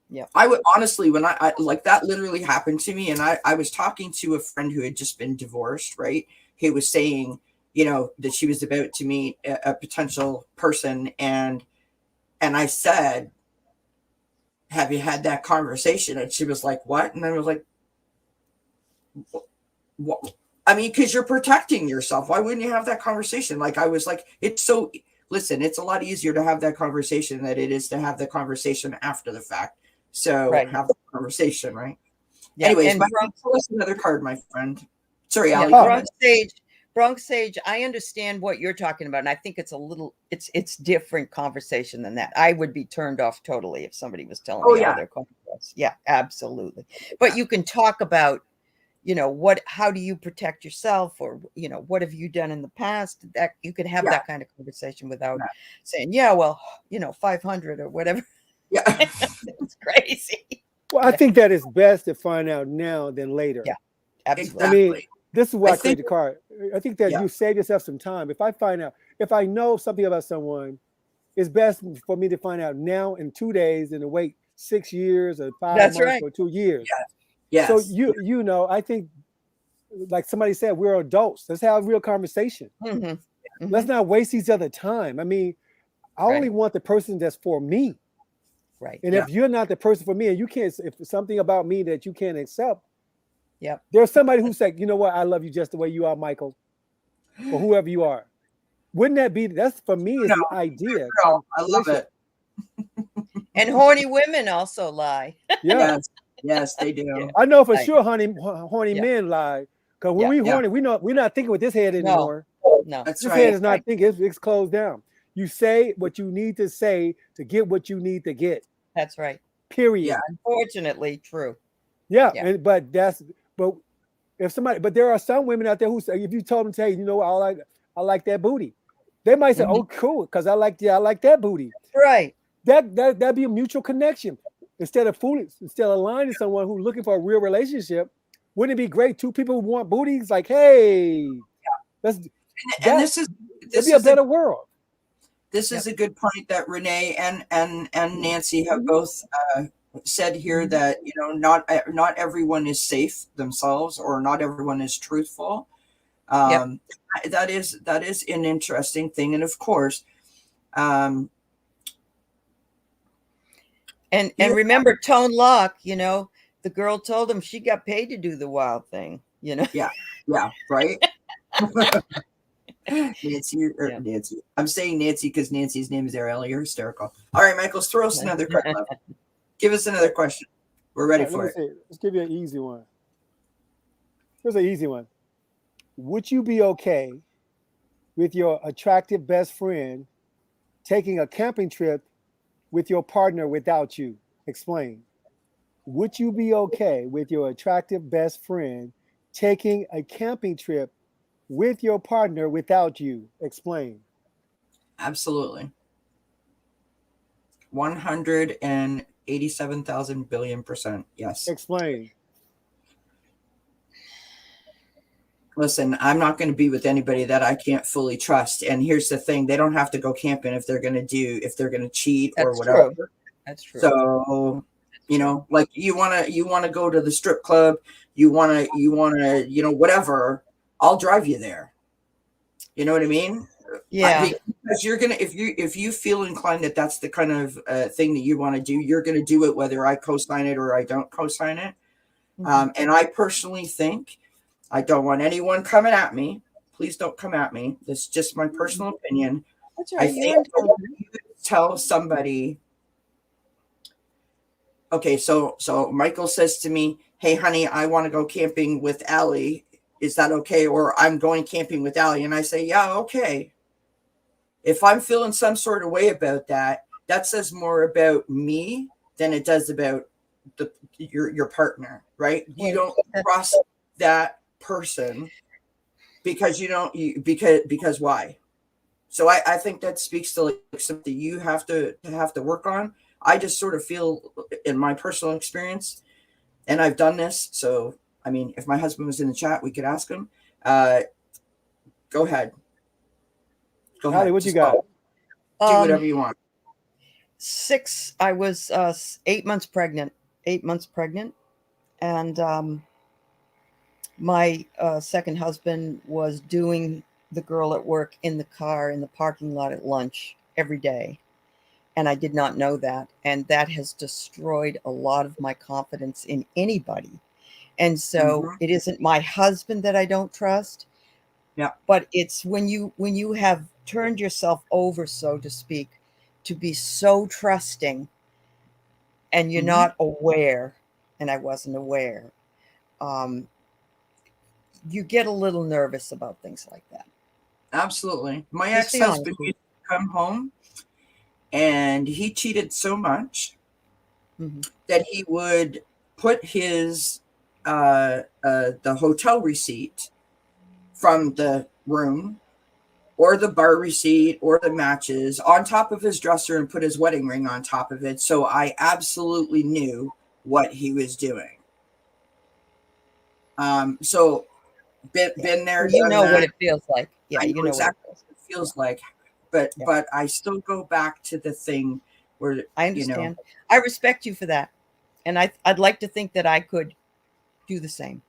Yeah. I would honestly, when I like that literally happened to me, and I was talking to a friend who had just been divorced, right? He was saying, that she was about to meet a potential person, and I said, have you had that conversation? And she was like, what? And I was like, what? I mean, because you're protecting yourself. Why wouldn't you have that conversation? Like, I was like, it's a lot easier to have that conversation than it is to have the conversation after the fact. So have the conversation, right? Yeah. Anyways, tell us another card, my friend. Sorry, Aley. Bronx Sage, I understand what you're talking about. And I think it's different conversation than that. I would be turned off totally if somebody was telling me how they're going. us. Yeah, absolutely. But you can talk about, how do you protect yourself, or, what have you done in the past, that you can have that kind of conversation without saying, yeah, well, 500 or whatever. Yeah. It's crazy. Well, I think that it's best to find out now than later. Yeah, absolutely. I mean, this is why I created the card. I think that Yeah. you save yourself some time. If I know something about someone, it's best for me to find out now in 2 days than to wait 6 years or 5 That's months right. or 2 years. Yes. So I think, like somebody said, we're adults. Let's have a real conversation. Let's not waste each other's time. I mean, I only want the person that's for me. Right. And if you're not the person for me, and you can't, if something about me that you can't accept, Yep. there's somebody who's like, you know what, I love you just the way you are, Michael, or whoever you are. Wouldn't that be, that's for me is the idea. I love it. And horny women also lie. Yeah. Yes, they do. I know for sure horny men lie. Because when we horny, we're not thinking with this head anymore. No. That's this right. head is not thinking, it's closed down. You say what you need to say to get what you need to get. That's right. Period. Yeah. Unfortunately, true. Yeah. But there are some women out there who say, if you told them to, hey, I like that booty, they might say, oh, cool, because I like that booty. Right. That'd be a mutual connection. Instead of lying to someone who's looking for a real relationship, wouldn't it be great? Two people who want booties, like, hey, that'd be a better world. This is a good point that Renee and Nancy have both said here, that not everyone is safe themselves, or not everyone is truthful. That is an interesting thing, and of course, and remember Tone Lock, the girl told him she got paid to do the wild thing, Yeah, right. Nancy. I'm saying Nancy because Nancy's name is Ariel. You're hysterical. All right, Michael, throw us another question. Give us another question. We're ready for it. Let's give you an easy one. Here's an easy one. Would you be okay with your attractive best friend taking a camping trip with your partner without you? Explain. Would you be okay with your attractive best friend taking a camping trip with your partner without you? Explain. Absolutely. 187,000 billion%. Yes. Explain. Listen, I'm not going to be with anybody that I can't fully trust. And here's the thing: they don't have to go camping if they're going to cheat or whatever. True. That's true. So, like you want to go to the strip club, you want to, whatever, I'll drive you there. You know what I mean? Yeah. Because you're going to, if you feel inclined that that's the kind of thing that you want to do, you're going to do it, whether I co-sign it or I don't co-sign it. And I personally think, I don't want anyone coming at me. Please don't come at me. This is just my personal opinion. That's right. I think you tell somebody, okay, so Michael says to me, hey, honey, I want to go camping with Aley. Is that okay? Or I'm going camping with Aley. And I say, yeah, okay. If I'm feeling some sort of way about that, that says more about me than it does about your partner, right? You don't trust that person because because why? So I think that speaks to like something you have to work on. I just sort of feel, in my personal experience, and I've done this. So, I mean, if my husband was in the chat, we could ask him. Go ahead. Aley, what you got? Do whatever you want. I was 8 months pregnant. 8 months pregnant. And my second husband was doing the girl at work in the car in the parking lot at lunch every day. And I did not know that. And that has destroyed a lot of my confidence in anybody. And so it isn't my husband that I don't trust. Yeah. But it's when you have turned yourself over, so to speak, to be so trusting and you're not aware, and I wasn't aware, you get a little nervous about things like that. Absolutely. My ex-husband used to come home and he cheated so much that he would put his the hotel receipt from the room or the bar receipt or the matches on top of his dresser and put his wedding ring on top of it. So I absolutely knew what he was doing. So been there, You done know that. what it feels like. Yeah, I you know know exactly what what it feels like, but I still go back to the thing where, I understand. I respect you for that. And I'd like to think that I could do the same.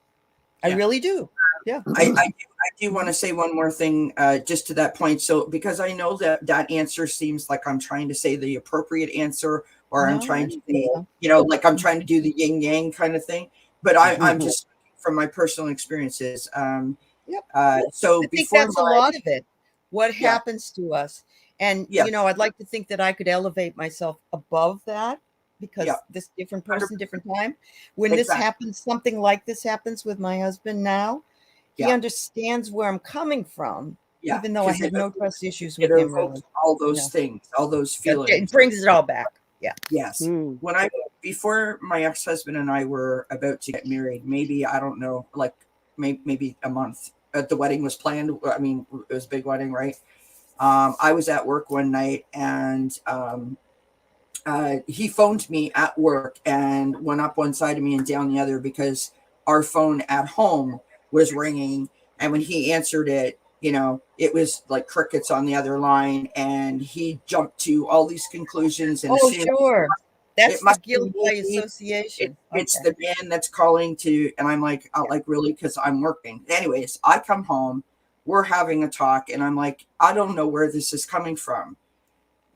I really do. Yeah. I do want to say one more thing, just to that point. So, because I know that answer seems like I'm trying to say the appropriate answer, or I'm No, trying I to don't be, think like I'm trying to do the yin yang kind of thing. But I'm just from my personal experiences. Yep. So I think before that's a my, lot of it. What happens to us. And, yes, I'd like to think that I could elevate myself above that because yeah, this different 100%, person, different time. When this exactly, happens, something like this happens with my husband now, he yeah, understands where I'm coming from, yeah, even though I because had no trust issues it with him really. evokes all those things, all those It feelings. brings it all back. Yeah. Yes. When before my ex-husband and I were about to get married, maybe, I don't know, like maybe a month, the wedding was planned. I mean, it was a big wedding, right? I was at work one night, and he phoned me at work and went up one side of me and down the other because our phone at home was ringing. And when he answered it, it was like crickets on the other line, and he jumped to all these conclusions and Oh, assumed sure. it That's the must be guilt by me. association. It's Okay. the man that's calling to, and I'm like, really? Because I'm working. Anyways, I come home, we're having a talk, and I'm like, I don't know where this is coming from.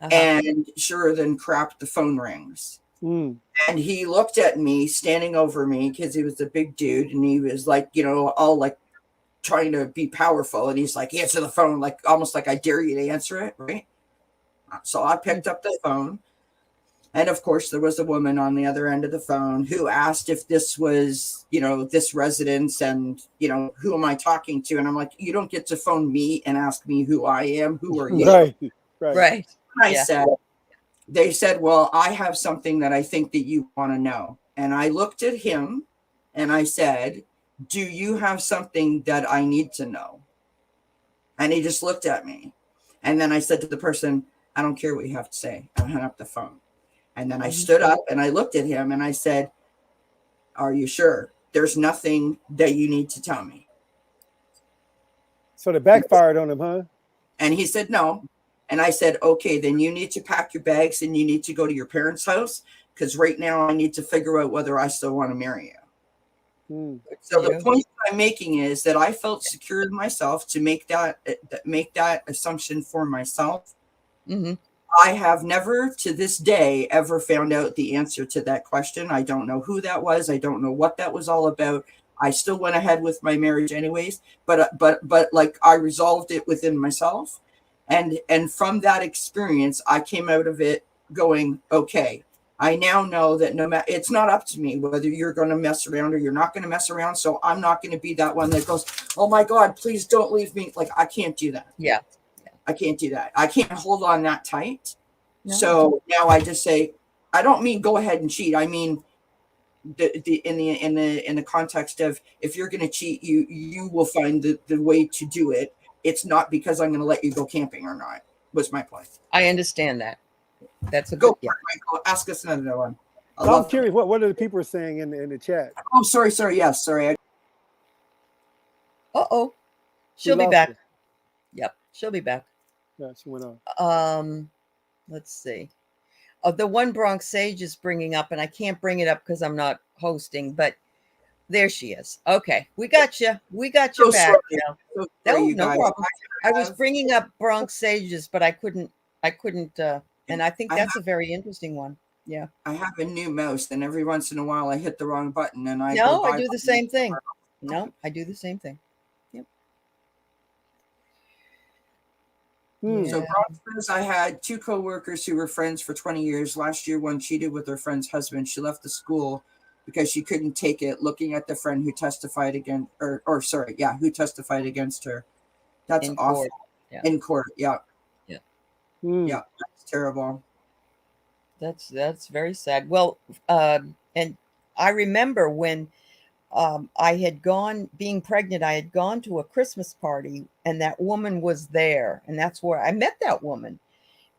And sure than crap, the phone rings. And he looked at me standing over me because he was a big dude, and he was like, all like trying to be powerful. And he's like, answer the phone, like almost like I dare you to answer it, right? So I picked up the phone. And of course, there was a woman on the other end of the phone who asked if this was, this residence, and, who am I talking to? And I'm like, you don't get to phone me and ask me who I am. Who are you? Right. They said, well, I have something that I think that you want to know. And I looked at him and I said, do you have something that I need to know? And he just looked at me. And then I said to the person, I don't care what you have to say. I hung up the phone. And then I stood up and I looked at him and I said, are you sure? There's nothing that you need to tell me. So it backfired on him, huh? And he said, no. And I said, okay, then you need to pack your bags and you need to go to your parents' house, because right now I need to figure out whether I still want to marry you. So the point I'm making is that I felt secure in myself to make that assumption for myself. I have never to this day ever found out the answer to that question. I don't know who that was. I don't know what that was all about. I still went ahead with my marriage anyways, but like I resolved it within myself. And from that experience, I came out of it going, okay, I now know that no matter, it's not up to me whether you're going to mess around or you're not going to mess around. So I'm not going to be that one that goes, oh my God, please don't leave me. Like, I can't do that. Yeah. I can't do that. I can't hold on that tight. No. So now I just say, I don't mean go ahead and cheat. I mean, in the context of, if you're going to cheat, you will find the way to do it. It's not because I'm going to let you go camping or not. Was my point. I understand that. That's a go. Good, Michael, ask us another one. I'm curious. What are the people saying in the chat? Oh, sorry. Yes, sorry. She'll be back. Yep, she'll be back. Yeah, she went on. Let's see. The one Bronx Sage is bringing up, and I can't bring it up because I'm not hosting, but there she is. Okay, we got you. We got you back. So no problem. I was bringing up Bronx Sages, but I couldn't. And I think that's a very interesting one. Yeah. I have a new mouse, and every once in a while I hit the wrong button, and I do the same thing. No, I do the same thing. Yep. So Bronx says, I had two coworkers who were friends for 20 years. Last year, one cheated with her friend's husband. She left the school because she couldn't take it looking at the friend who testified who testified against her. That's in awful. Court. Yeah. In court, yeah. Yeah. Yeah, that's terrible. That's very sad. Well, and I remember when I had gone, being pregnant, I had gone to a Christmas party, and that woman was there, and that's where I met that woman.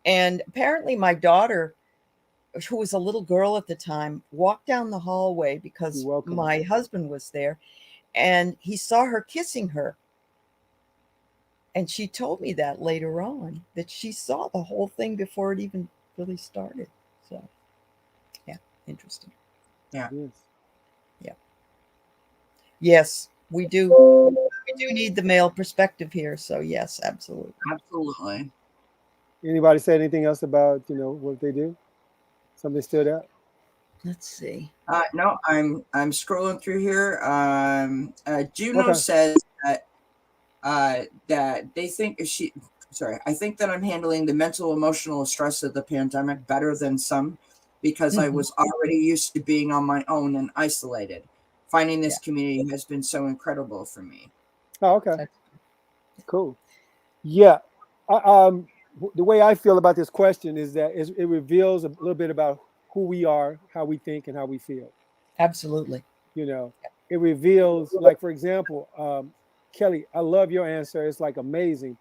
And apparently, my daughter, who was a little girl at the time, walked down the hallway You're because welcome. my husband was there, and he saw her kissing her. And she told me that later on, that she saw the whole thing before it even really started. So, yeah, interesting. Yes. Yeah. Yes, we do. We do need the male perspective here. So, yes, absolutely. Absolutely. Anybody say anything else about, what they do? Something stood out? Let's see. No, I'm scrolling through here. Juno Okay. says that they think I think that I'm handling the mental emotional stress of the pandemic better than some because I was already used to being on my own and isolated. Finding this community has been so incredible for me. Oh, okay. Cool. Yeah. The way I feel about this question is that it reveals a little bit about who we are, how we think, and how we feel. Absolutely. It reveals, like, for example, Kelly, I love your answer. It's like amazing.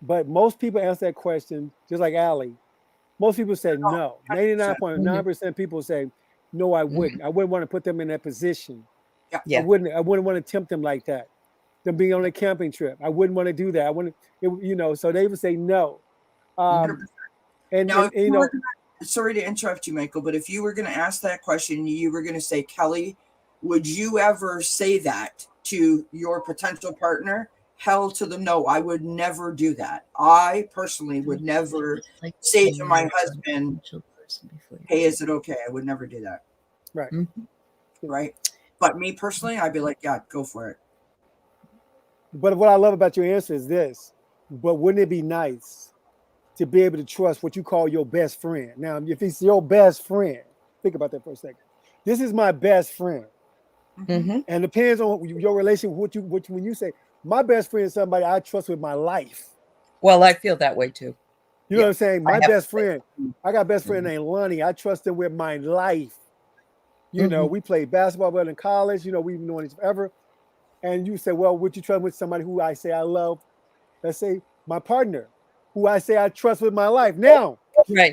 But most people answer that question just like Aley. Most people say no. 99.9% of people say, no, I wouldn't. I wouldn't want to put them in that position. Yeah. I wouldn't want to tempt them like that. Them being on a camping trip. I wouldn't want to do that. I wouldn't, so they would say no. Now, sorry to interrupt you, Michael, but if you were going to ask that question, you were going to say, Kelly, would you ever say that to your potential partner? Hell to the no. I would never do that. I personally would never say to my husband, hey, is it okay? I would never do that. Right. Right. But me personally, I'd be like, yeah, go for it. But what I love about your answer is this. But wouldn't it be nice to be able to trust what you call your best friend? Now, if it's your best friend, think about that for a second. This is my best friend. And it depends on your relation, when you say, my best friend is somebody I trust with my life. Well, I feel that way too. You know what I'm saying? My best friend, I got a best friend named Lonnie. I trust him with my life. We played basketball together in college. We've known each other forever. And you say, well, would you trust with somebody who I say I love? Let's say my partner, who I say I trust with my life. Now,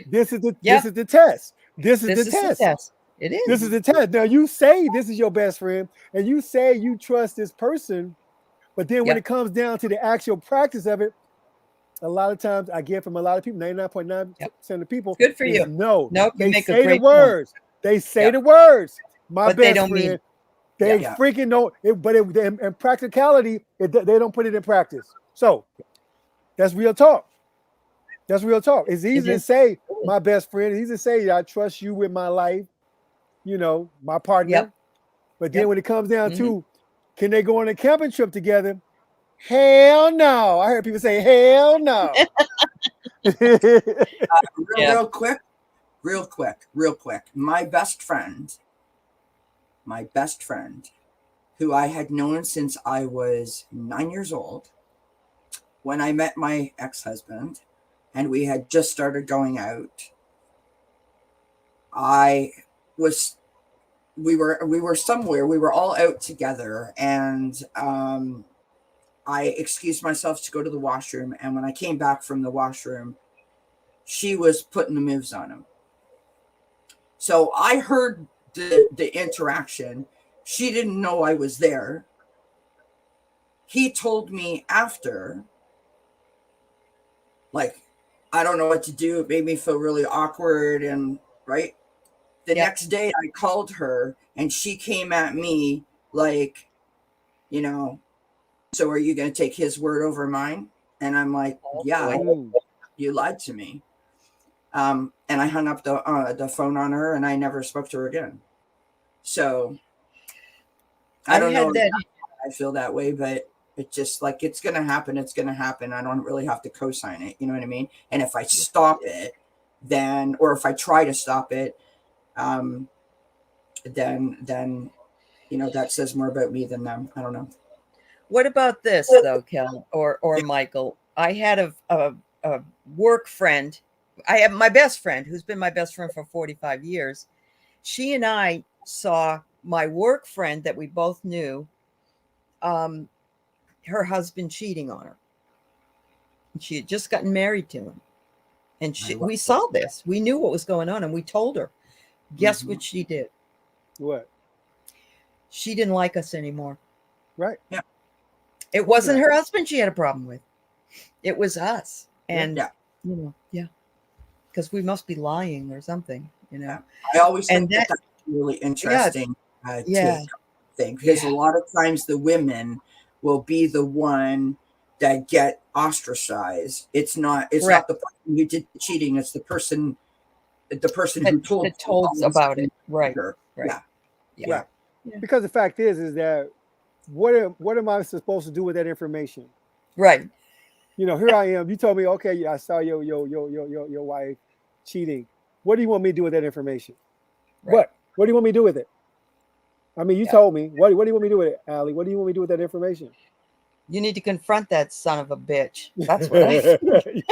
this is the test. This is the test. It is. This is the test. Now, you say this is your best friend, and you say you trust this person, but then when it comes down to the actual practice of it, a lot of times I get from a lot of people, 99.9% of people, good for you. No, they say the words. They say the words. My best friend. They freaking know it, but in practicality, they don't put it in practice. So that's real talk. That's real talk. It's easy to say my best friend. It's easy to say I trust you with my life, my partner. But then when it comes down to, can they go on a camping trip together? Hell no. I heard people say, hell no. Real quick. My best friend, who I had known since I was 9 years old, when I met my ex-husband and we had just started going out, we were somewhere, we were all out together, and I excused myself to go to the washroom, and when I came back from the washroom, she was putting the moves on him. So I heard the interaction. She didn't know I was there. He told me after, like, I don't know what to do. It made me feel really awkward. And the next day I called her and she came at me like, so are you going to take his word over mine? And I'm like, yeah, you lied to me. And I hung up the phone on her and I never spoke to her again. So I don't know if I feel that way, but it's just like, it's going to happen. It's going to happen. I don't really have to co-sign it. You know what I mean? And if I stop it, or if I try to stop it, then, that says more about me than them. I don't know. What about this though, Kel or Michael? I had a work friend, I have my best friend, who's been my best friend for 45 years. She and I saw my work friend that we both knew, her husband cheating on her. And she had just gotten married to him. And we saw this. We knew what was going on, and we told her. Guess what she did? What? She didn't like us anymore. Right. Yeah. It wasn't her husband she had a problem with. It was us. And, Yeah. Because we must be lying or something, I always think that's really interesting yeah. thing, because a lot of times the women will be the one that get ostracized. It's not the person who did the cheating, it's the person who told about it. Right. Yeah. Because the fact is that what am I supposed to do with that information? Right. Here I am. You told me, okay, I saw your wife cheating. What do you want me to do with that information? Right. What do you want me to do with it? I mean, you told me. What do you want me to do with it, Aley? What do you want me to do with that information? You need to confront that son of a bitch. That's what I think.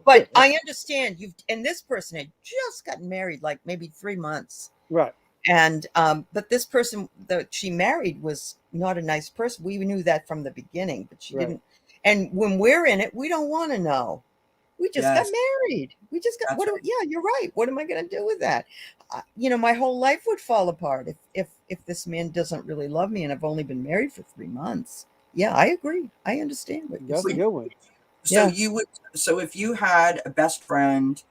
But I understand and this person had just gotten married, like maybe 3 months. Right. And but this person that she married was not a nice person. We knew that from the beginning, but she didn't. And when we're in it, we don't want to know. We just got married. We just got you're right. What am I going to do with that? My whole life would fall apart if this man doesn't really love me, and I've only been married for 3 months. Yeah, I agree. I understand what you're saying. That's a good one. So if you had a best friend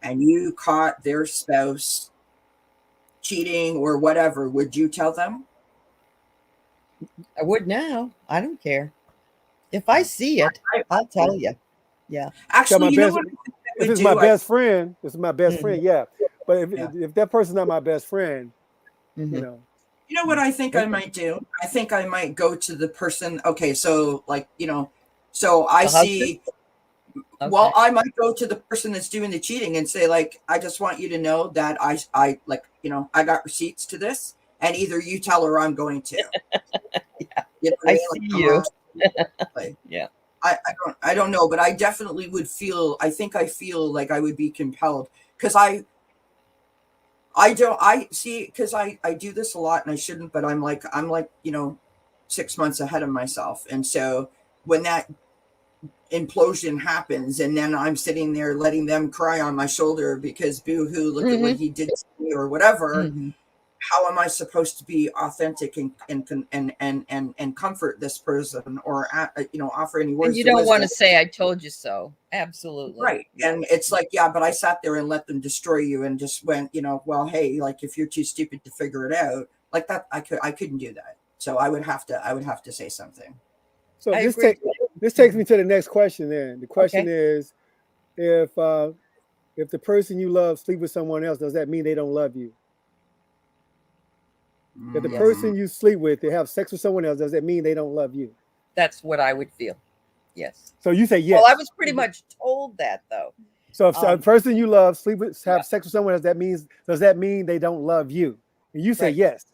and you caught their spouse cheating or whatever, would you tell them? I would now. I don't care. If I see it, I'll tell you. Yeah. Actually, if it's my best friend, yeah. But if that person's not my best friend, you know what I think I might do? I think I might go to the person. Okay, so so I see. Okay. Well, I might go to the person that's doing the cheating and say, like, I just want you to know that I got receipts to this, and either you tell her or I'm going to. I see you. Yeah. I don't know, but I definitely would feel. I think I feel like I would be compelled because I do this a lot and I shouldn't, but I'm like 6 months ahead of myself, and so when that implosion happens and then I'm sitting there letting them cry on my shoulder because boo-hoo, look at what he did to me or whatever, how am I supposed to be authentic and comfort this person or offer any words? And you don't want to say I told you so. Absolutely. Right. And it's like, but I sat there and let them destroy you and just went, well, hey, like if you're too stupid to figure it out like that, I couldn't do that. So I would have to say something. So this takes me to the next question then. The question is, if the person you love sleep with someone else, does that mean they don't love you? If the person you sleep with, they have sex with someone else, does that mean they don't love you? That's what I would feel. Yes. So you say yes. Well, I was pretty much told that though. So if a person you love have sex with someone else, does that mean they don't love you? And you say yes.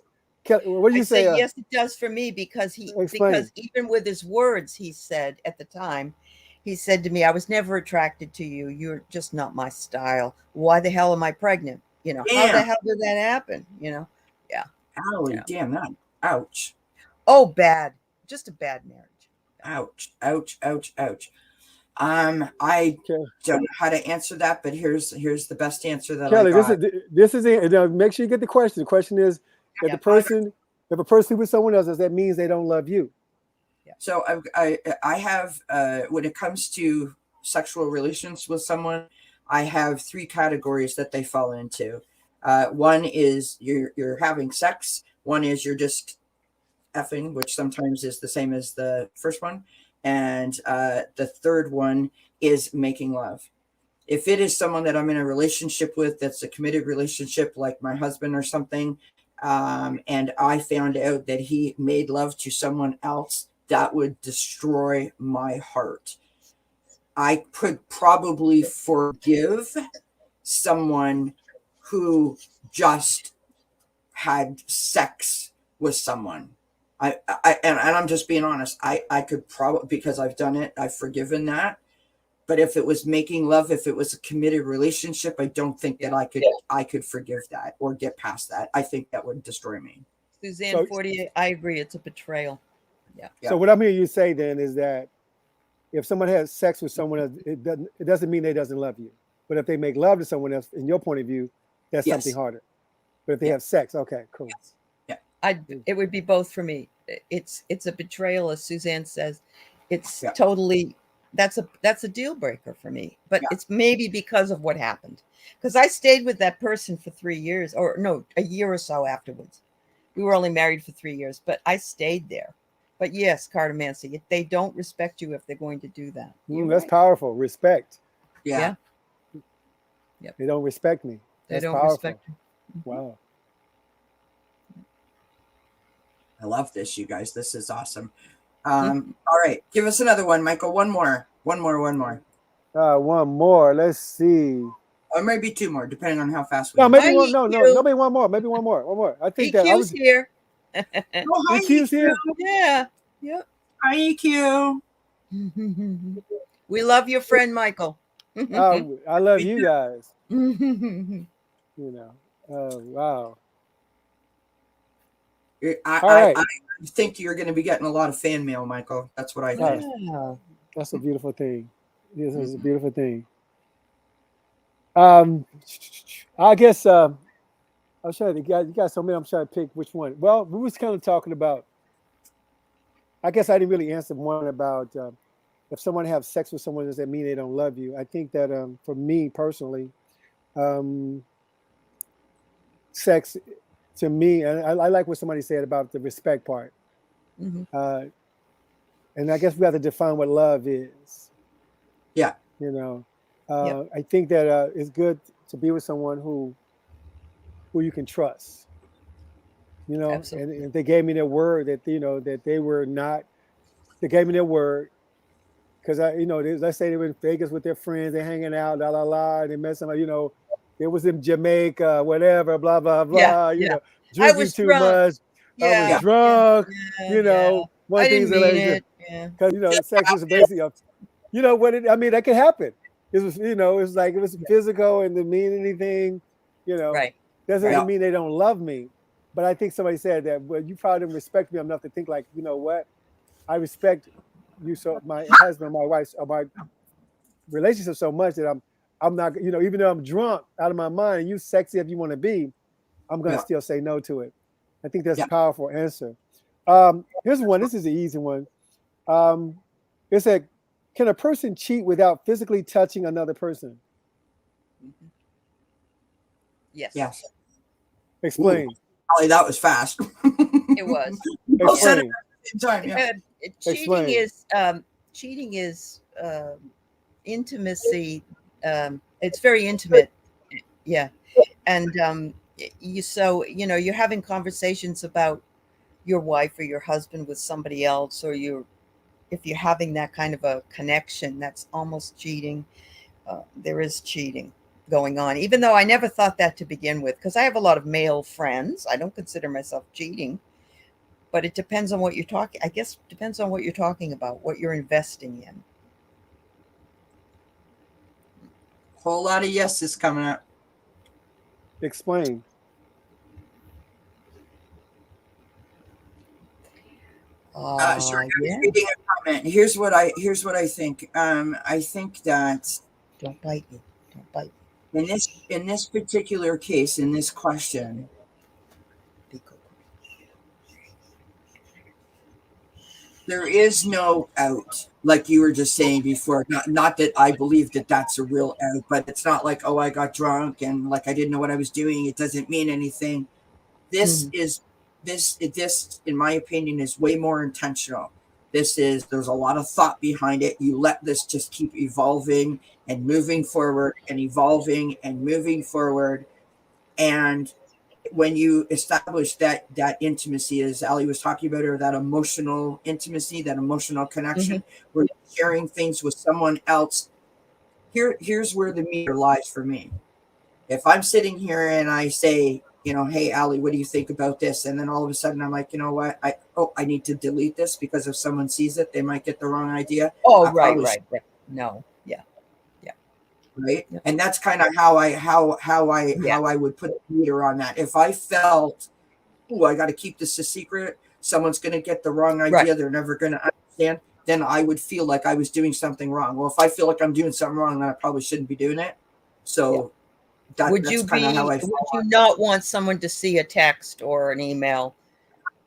What do you say? Yes, it does for me because even with his words, he said at the time, he said to me, I was never attracted to you. You're just not my style. Why the hell am I pregnant? How the hell did that happen? Yeah. Aley, damn that. Ouch. Oh, bad. Just a bad marriage. Ouch. Ouch. Ouch. Ouch. I don't know how to answer that, but here's the best answer that Kelly, I got. This is it. Make sure you get the question. The question is, if a person with someone else, does that means they don't love you? Yeah. So I have when it comes to sexual relations with someone, I have 3 categories that they fall into. One is you're having sex. One is you're just effing, which sometimes is the same as the first one. And the third one is making love. If it is someone that I'm in a relationship with, that's a committed relationship, like my husband or something, and I found out that he made love to someone else, that would destroy my heart. I could probably forgive someone who just had sex with someone. And I'm just being honest. I could probably, because I've done it, I've forgiven that. But if it was making love, if it was a committed relationship, I don't think that I could forgive that or get past that. I think that would destroy me. Suzanne 48, I agree. It's a betrayal. Yeah. So what I'm hearing you say then is that if someone has sex with someone else, it doesn't mean they doesn't love you. But if they make love to someone else, in your point of view, that's something harder. But if they have sex, okay, cool. Yeah. It would be both for me. It's a betrayal, as Suzanne says. It's totally, that's a deal breaker for me. But it's maybe because of what happened. Because I stayed with that person for 3 years, or no, a year or so afterwards. We were only married for 3 years, but I stayed there. But yes, Cartomancy, if they don't respect you if they're going to do that. That's powerful. Respect. Yeah. Yep. They don't respect me. That's they don't powerful. respect you. Wow. I love this, you guys. This is awesome. All right. Give us another one, Michael. One more. One more. Let's see. Or maybe two more, depending on how fast we No, maybe one. No, maybe one more. Maybe one more. I think that I was here. hi, EQ's here. Yeah. Yep. Hi, EQ. We love your friend Michael. I love you guys. You know. Wow. I think you're going to be getting a lot of fan mail, Michael. That's what I think. Yeah. That's a beautiful thing. This is a beautiful thing. I guess I'm trying to. You got so many. I'm trying to pick which one. Well, we was kind of talking about. I guess I didn't really answer one about if someone have sex with someone, does that mean they don't love you? I think that for me personally, sex to me, and I like what somebody said about the respect part. And I guess we have to define what love is. Yeah. You know, I think that it's good to be with someone who you can trust. You know, and they gave me their word that that they were not. They gave me their word because let's say they were in Vegas with their friends, they're hanging out, they met somebody. It was in Jamaica, whatever, blah blah blah. Drinking too much. I was drunk. One I thing didn't mean it. Because sex is basically that could happen. It was it's like it was physical and didn't mean anything. Right. Doesn't mean they don't love me. But I think somebody said that, well, you probably didn't respect me enough to think like, you know what? I respect you, so my husband, my wife, my relationship so much that I'm not, even though I'm drunk out of my mind and you sexy if you want to be, I'm going to still say no to it. I think that's a powerful answer. Here's one. This is an easy one. It said, can a person cheat without physically touching another person? Yes. Yes. Explain. Holly, that was fast. It was. Explain. Cheating is intimacy. It's very intimate. Yeah. And you're having conversations about your wife or your husband with somebody else, or if you're having that kind of a connection, that's almost cheating. There is cheating going on, even though I never thought that to begin with, because I have a lot of male friends. I don't consider myself cheating, but it depends on what you're talking. I guess it depends on what you're talking about, what you're investing in. Whole lot of yeses coming up. Explain. Reading a comment. Here's what I think. I think that don't bite me. Don't bite me. In this particular case, in this question, there is no out, like you were just saying before. Not that I believe that that's a real out, but it's not like, oh, I got drunk and like I didn't know what I was doing. It doesn't mean anything. This in my opinion, is way more intentional. There's a lot of thought behind it. You let this just keep evolving and moving forward and evolving and moving forward. And when you establish that intimacy, as Ali was talking about, or that emotional intimacy, that emotional connection, where you're sharing things with someone else, here's where the meter lies for me. If I'm sitting here and I say, hey, Ali, what do you think about this? And then all of a sudden I'm like, you know what? I need to delete this because if someone sees it, they might get the wrong idea. Oh, right. No. Yeah. right? Yeah. And that's kind of how I would put the meter on that. If I felt, oh, I got to keep this a secret, someone's going to get the wrong idea, Right. they're never going to understand, then I would feel like I was doing something wrong. Well, if I feel like I'm doing something wrong, then I probably shouldn't be doing it. So that's kind of how I feel. Would you not want someone to see a text or an email?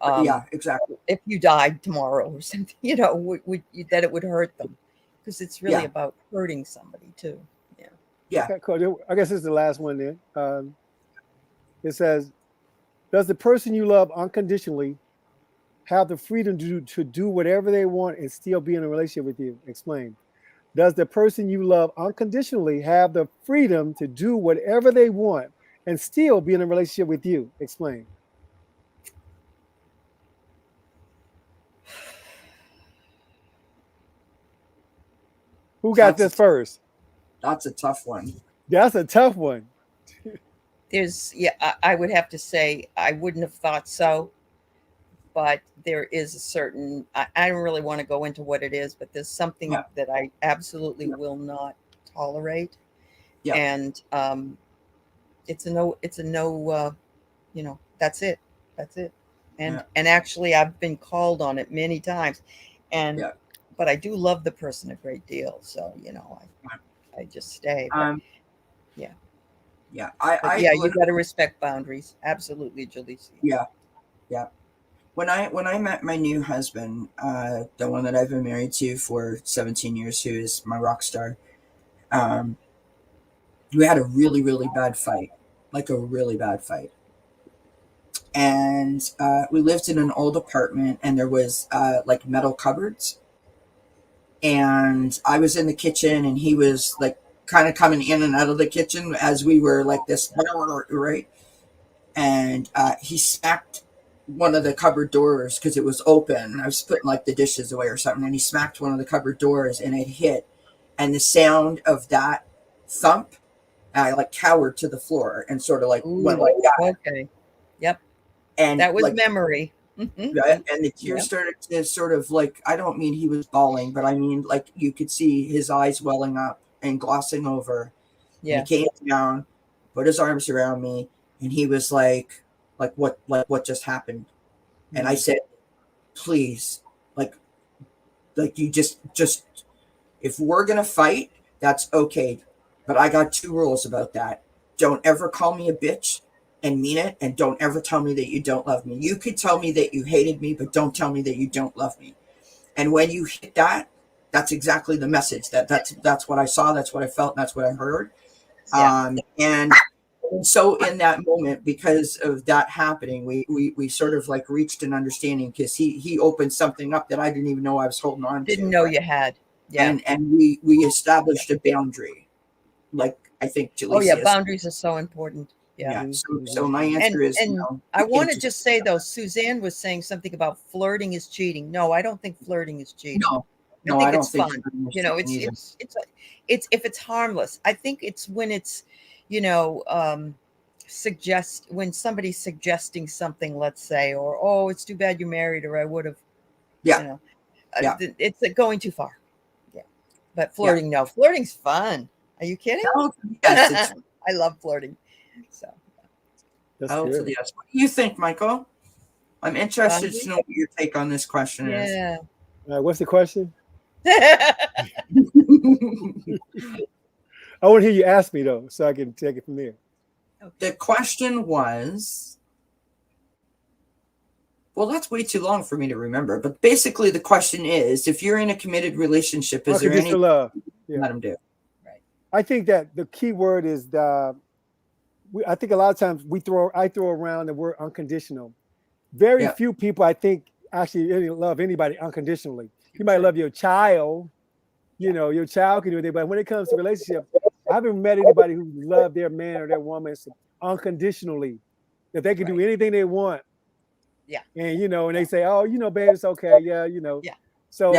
Yeah, exactly. If you died tomorrow or something, you know, that it would hurt them, because it's really about hurting somebody too. Yeah. Okay, cool. I guess this is the last one then. It says, does the person you love unconditionally have the freedom to do whatever they want and still be in a relationship with you? Explain. Does the person you love unconditionally have the freedom to do whatever they want and still be in a relationship with you? Explain. Who got this first? That's a tough one. That's a tough one. I would have to say I wouldn't have thought so, but there is a certain, I don't really want to go into what it is, but there's something that I absolutely will not tolerate. Yeah. And it's a no, you know, that's it. And actually I've been called on it many times, but I do love the person a great deal. So, you know, I just stay. But, you got to respect boundaries. Absolutely, Jalisi. Yeah. When I met my new husband, the one that I've been married to for 17 years, who is my rock star, we had a really, really bad fight, like a really bad fight. And we lived in an old apartment, and there was like metal cupboards. And I was in the kitchen, and he was like kind of coming in and out of the kitchen as we were like this, right? And he smacked one of the cupboard doors because it was open. I was putting like the dishes away or something, and he smacked one of the cupboard doors, and it hit. And the sound of that thump, I like cowered to the floor and sort of like went like that. Okay. Yep. And that was like, memory. And the tears started to sort of like, I don't mean he was bawling, but I mean like you could see his eyes welling up and glossing over. Yeah. And he came down, put his arms around me, and he was like what just happened? Mm-hmm. And I said, please, like you just if we're gonna fight, that's okay. But I got 2 rules about that. Don't ever call me a bitch and mean it, and don't ever tell me that you don't love me. You could tell me that you hated me, but don't tell me that you don't love me. And when you hit that, that's exactly the message. That's what I saw, that's what I felt, and that's what I heard. Yeah. And so in that moment, because of that happening, we sort of like reached an understanding, because he opened something up that I didn't even know I was holding on to. Didn't know you had. Yeah. And we established a boundary. Like I think Jalecia boundaries are so important. Yeah. So my answer is no. I want to just say though, Suzanne was saying something about flirting is cheating. No, I don't think flirting is cheating. No, I think it's fun. You know, it's if it's harmless. I think it's when it's, you know, when somebody's suggesting something, let's say, or, oh, it's too bad you married, or I would have. You know, it's going too far. Yeah. But flirting, no, flirting's fun. Are you kidding? No, yes, I love flirting. So, yes. What do you think, Michael? I'm interested to know what your take on this question is. What's the question? I want to hear you ask me though, so I can take it from there. Okay. The question was, well, that's way too long for me to remember. But basically, the question is, if you're in a committed relationship, is there any love? Let them do? Right. I think that the key word is I think a lot of times I throw around the word unconditional. Very few people, I think, actually love anybody unconditionally. You might love your child, you know, your child can do it, but when it comes to relationships, I haven't met anybody who loved their man or their woman unconditionally, that they can do anything they want. Yeah. And, you know, and they say, oh, you know, babe, it's okay. Yeah, you know. Yeah. So,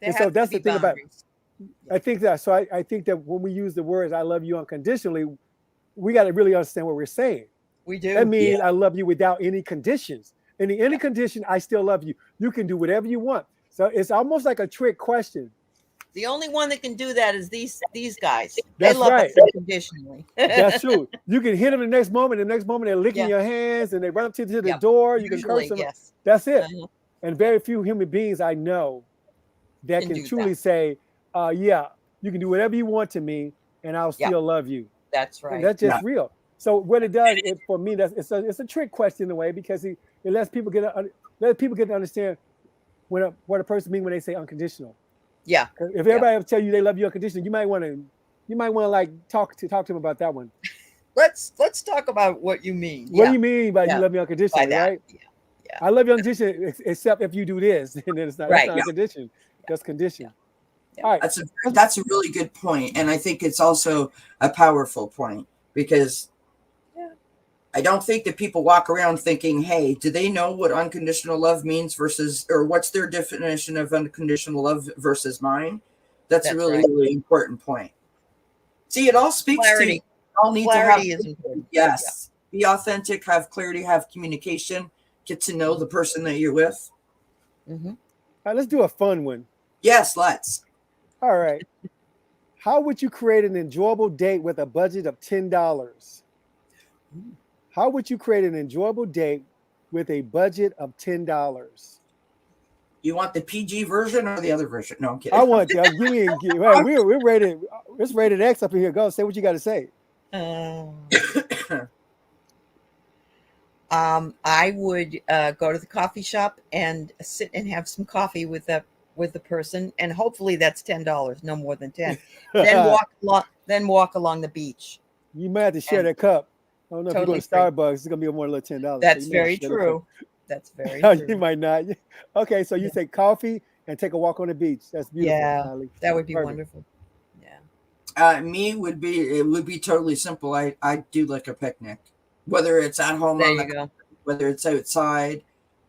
and so that's the thing about it. I think that, so I think that when we use the words, I love you unconditionally, we got to really understand what we're saying. We do. That means I love you without any conditions. In any condition, I still love you. You can do whatever you want. So it's almost like a trick question. The only one that can do that is these guys. That's they love right. us unconditionally. That's true. You can hit them the next moment. The next moment they're licking Yeah. your hands and they run up to the Yep. door. You can Usually, curse them. yes. That's it. Uh-huh. And very few human beings I know that Can can do truly that. say, yeah, you can do whatever you want to me and I'll Yeah. still love you. That's And right. that's just real. So what it does, for me, it's a trick question in a way, because it lets people get to understand what a person means when they say unconditional. Yeah. If everybody tell you they love you unconditional, you might want to like talk to them about that one. Let's talk about what you mean. What do you mean by you love me by unconditionally, that? right? Yeah. I love you unconditionally, except if you do this, and then it's not. Right. That's not unconditional. That's condition. Yeah. All right. That's a really good point, and I think it's also a powerful point, because I don't think that people walk around thinking, hey, do they know what unconditional love means versus, or what's their definition of unconditional love versus mine? That's a really, really important point. See, it all speaks clarity. to, all need clarity to have, is important. Yes. Yeah. Be authentic, have clarity, have communication, get to know the person that you're with. Mm-hmm. All right, let's do a fun one. Yes, let's. All right. How would you create an enjoyable date with a budget of $10? How would you create an enjoyable date with a budget of $10? You want the PG version or the other version? No, I'm kidding. I want to we're rated. It's rated X up in here. Go say what you got to say. I would go to the coffee shop and sit and have some coffee with the person, and hopefully that's $10, no more than 10. Then walk along the beach. You might have to share that cup. I don't know, totally, if you go to Starbucks, it's gonna be more than $10. That's very true. That's very true. You might not. Okay, so you say coffee and take a walk on the beach. That's beautiful. Yeah, Aley. that would be wonderful. Yeah. It would be totally simple. I do like a picnic, whether it's at home, whether it's outside.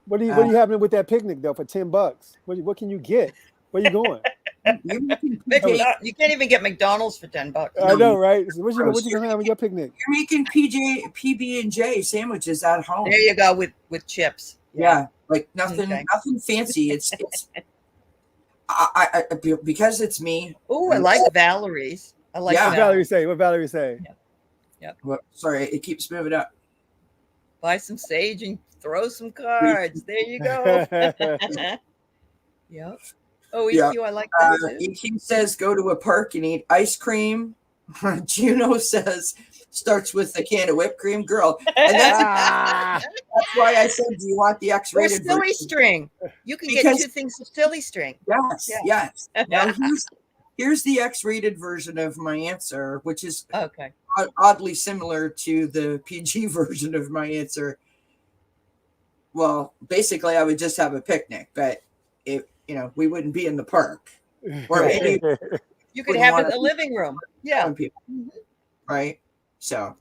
What are you having with that picnic though for $10? What can you get? Where you going? You can't even get McDonald's for $10. I know, right? So what you gonna have with your picnic? You're making PB&J sandwiches at home. There you go, with chips. Yeah, like nothing fancy. It's I because it's me. Oh, I like Valerie's. I like What Valerie say? Yeah. Well, sorry, it keeps moving up. Buy some sage and throw some cards. There you go. Yep. Oh, EQ, I like that too. EQ says go to a park and eat ice cream. Juno says starts with a can of whipped cream. Girl. And that's why I said, do you want the X-rated silly version? String. You can get 2 things of silly string. Yes. Now here's the X-rated version of my answer, which is oddly similar to the PG version of my answer. Well, basically I would just have a picnic, but we wouldn't be in the park, or maybe you could have it in the living room. Yeah. Right. So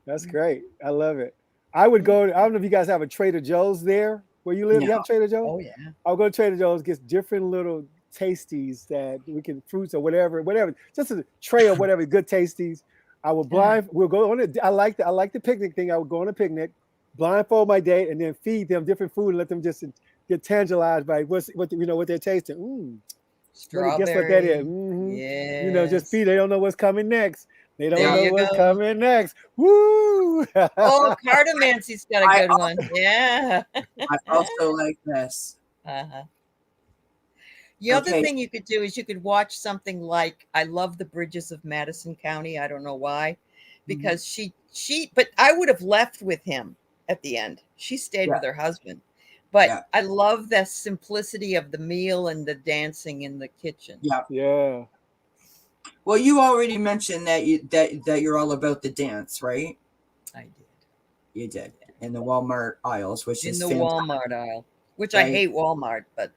that's great. I love it. I would go. I don't know if you guys have a Trader Joe's there where you live. You have Trader Joe's? Oh yeah. I'll go to Trader Joe's, get different little tasties that we can, fruits or whatever, just a tray of whatever good tasties. I will we'll go on it. I like the picnic thing. I would go on a picnic, blindfold my date, and then feed them different food and let them just get tantalized by what they're tasting. Strawberry. Guess what that is? Mm-hmm. Yes. Just feed. They don't know what's coming next. They don't know what's coming next. Woo! Oh, Cartomancy's got a good one. Yeah. I also like this. Uh-huh. The other thing you could do is you could watch something like, I love The Bridges of Madison County. I don't know why, because but I would have left with him at the end. She stayed with her husband. But I love the simplicity of the meal and the dancing in the kitchen. Yeah. Well, you already mentioned that you're all about the dance, right? I did. You did in the Walmart aisles, which is fantastic. Walmart aisle, which I hate Walmart, but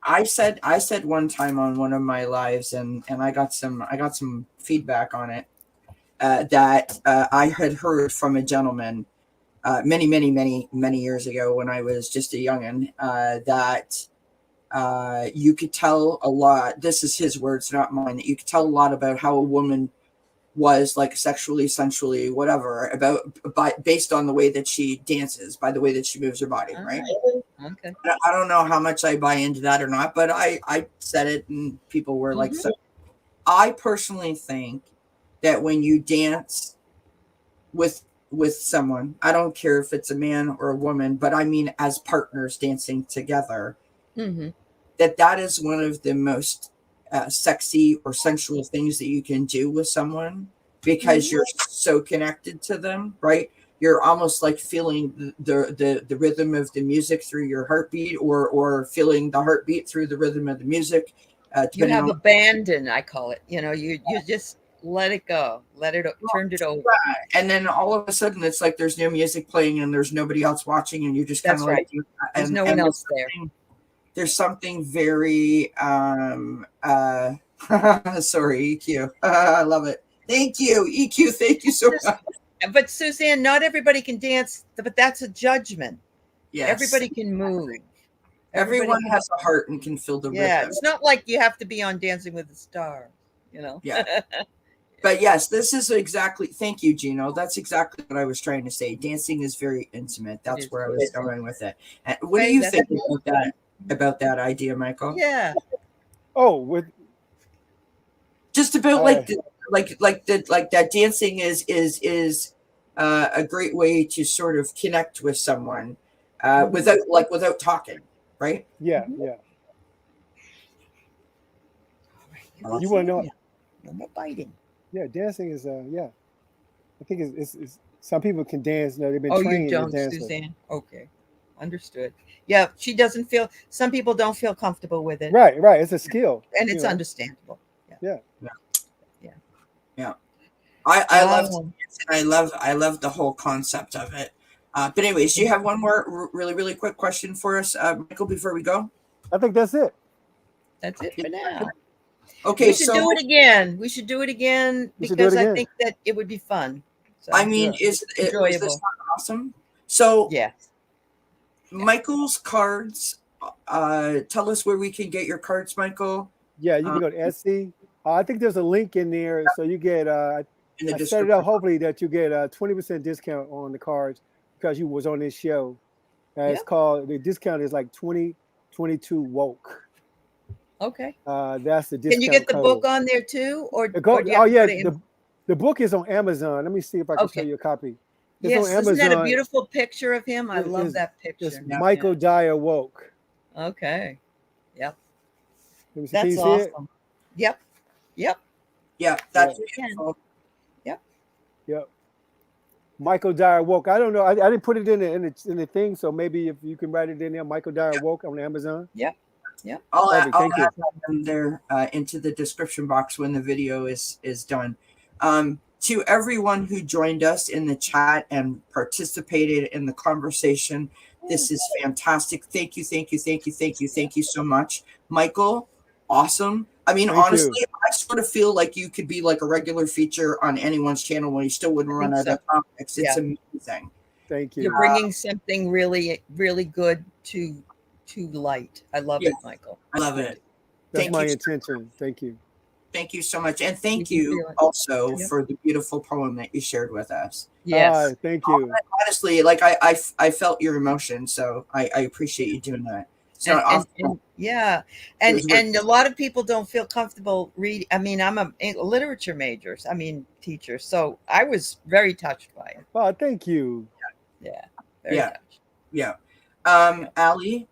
I said one time on one of my lives, and I got some feedback on it that I had heard from a gentleman. Many years ago when I was just a youngin', that you could tell a lot. This is his words, not mine. That you could tell a lot about how a woman was like sexually, sensually, whatever, based on the way that she dances, by the way that she moves her body, right? Okay. I don't know how much I buy into that or not, but I said it and people were like, so I personally think that when you dance with someone, I don't care if it's a man or a woman, but I mean as partners dancing together, that is one of the most sexy or sensual things that you can do with someone, because you're so connected to them, right? You're almost like feeling the rhythm of the music through your heartbeat, or feeling the heartbeat through the rhythm of the music. You have abandoned, I call it. You just let it go, turned it over. And then all of a sudden it's like there's no music playing and there's nobody else watching, and you just kind of like, there's no one else there. There's something very sorry, EQ. I love it. Thank you, EQ. Thank you so much. But Suzanne, not everybody can dance, but that's a judgment. Yes. Everybody can move. Everyone has a heart and can feel the rhythm. Yeah, it's not like you have to be on Dancing with the Stars, Yeah. But yes, this is exactly, thank you, Gino. That's exactly what I was trying to say. Dancing is very intimate. That's where I was going with it. And what do you think about that idea, Michael? Yeah. Oh, just about like that dancing is a great way to sort of connect with someone without talking, right? Yeah. You want to know? No more biting. Yeah, dancing is I think it's some people can dance. They've been trained. Oh, you don't, Suzanne? Okay, understood. Yeah, she doesn't feel. Some people don't feel comfortable with it. Right. It's a skill, and it's understandable. Yeah. I love the whole concept of it. But anyways, do you have one more really quick question for us, Michael, before we go? I think that's it. That's it for now. Okay, we should do it again. We should do it again because I think that it would be fun. So, I mean, is this not awesome? So yes, Michael's cards. Tell us where we can get your cards, Michael. Yeah, you can go to Etsy. I think there's a link in there, so you get. I set it up hopefully that you get a 20% discount on the cards because you was on this show. It's called, the discount is like 2022 woke. Okay. That's the discount. Can you get the code. book on there too, or the book is on Amazon. Let me see if I can show you a copy. It's on Amazon. Isn't that a beautiful picture of him? I love that picture. It's Michael Dyer woke. Okay. Yep. That's awesome. Yep. Yeah, that's beautiful. Yep. Michael Dyer woke. I don't know. I didn't put it in the thing, so maybe if you can write it in there, Michael Dyer woke on Amazon. Yep. I'll add them there into the description box when the video is done. To everyone who joined us in the chat and participated in the conversation, this is fantastic. Thank you so much, Michael. Awesome. I mean, honestly, I sort of feel like you could be like a regular feature on anyone's channel when you still wouldn't run out of topics. It's amazing. Thank you. You're bringing something really, really good to light. I love it, Michael. I love it. That's my intention. Thank you. Thank you so much. And thank you also for the beautiful poem that you shared with us. Yes. Thank you. Honestly, like I felt your emotion, so I appreciate you doing that. So and a lot of people don't feel comfortable reading. I mean, I'm a literature major. Teacher. So I was very touched by it. Oh, thank you. Yeah. Very touched. Yeah. Aley,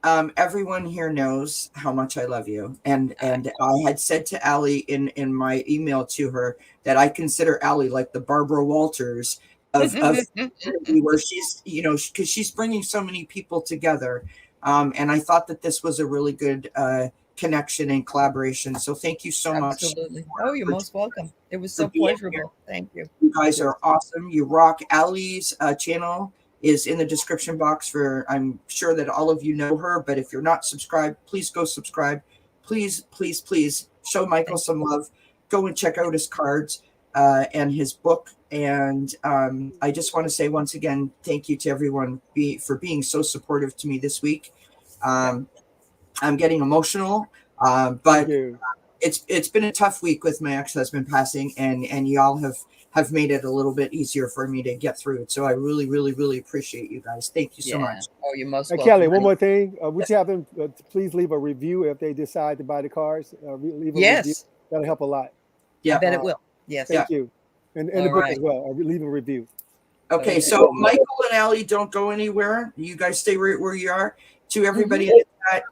everyone here knows how much I love you. And I had said to Aley in my email to her that I consider Aley like the Barbara Walters of where she's, because she's bringing so many people together. And I thought that this was a really good connection and collaboration. So thank you so much. Absolutely. Oh, you're most welcome. It was so pleasurable. Thank you. You guys are awesome. You rock. Aley's channel is in the description box I'm sure that all of you know her, but if you're not subscribed, please go subscribe. Please show Michael some love. Go and check out his cards and his book. And I just want to say once again, thank you to everyone for being so supportive to me this week. I'm getting emotional, but it's been a tough week with my ex-husband passing, and y'all have made it a little bit easier for me to get through it. So I really, really, really appreciate you guys. Thank you so much. Oh, you're most Hey, welcome. Kelly, one more thing. Would you have them to please leave a review if they decide to buy the cars? Leave a review. Yes, That'll help a lot. Yeah. I bet it will. Yes. Thank you. And the All book right. as well. Leave a review. Okay, Okay. so Michael and Aley, don't go anywhere. You guys stay right where you are. To everybody in the chat,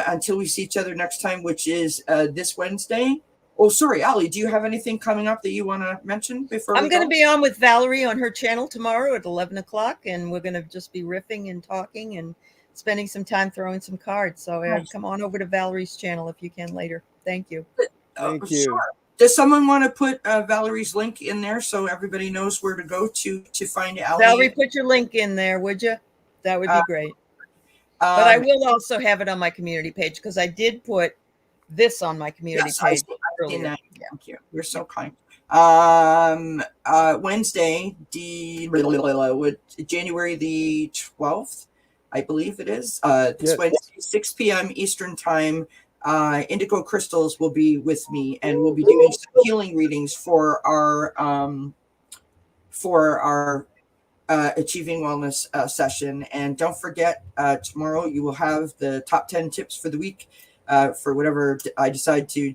until we see each other next time, which is this Wednesday. Oh, sorry, Aley, do you have anything coming up that you want to mention before I'm going to be on with Valerie on her channel tomorrow at 11 o'clock, and we're going to just be riffing and talking and spending some time throwing some cards. So come on over to Valerie's channel if you can later. Thank you. Thank you. Sure. Does someone want to put Valerie's link in there so everybody knows where to go to find Aley? Valerie, put your link in there, would you? That would be great. But I will also have it on my community page because I did put this on my community page earlier. Yeah. Thank you. You're so kind. Wednesday, January the 12th, I believe it is. This Wednesday, 6 p.m. Eastern time. Indigo Crystals will be with me, and we'll be doing some healing readings for our Achieving Wellness session. And don't forget, tomorrow you will have the top 10 tips for the week for whatever I decide to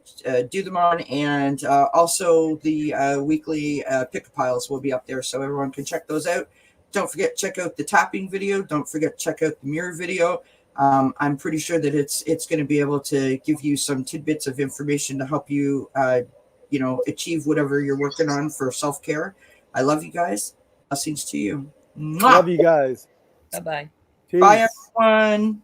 do them on. And also the weekly pick piles will be up there, so everyone can check those out. Don't forget, check out the tapping video. Don't forget, check out the mirror video. I'm pretty sure that it's going to be able to give you some tidbits of information to help you, achieve whatever you're working on for self-care. I love you guys. Blessings to you. Mwah! Love you guys. Bye-bye. Peace. Bye, everyone.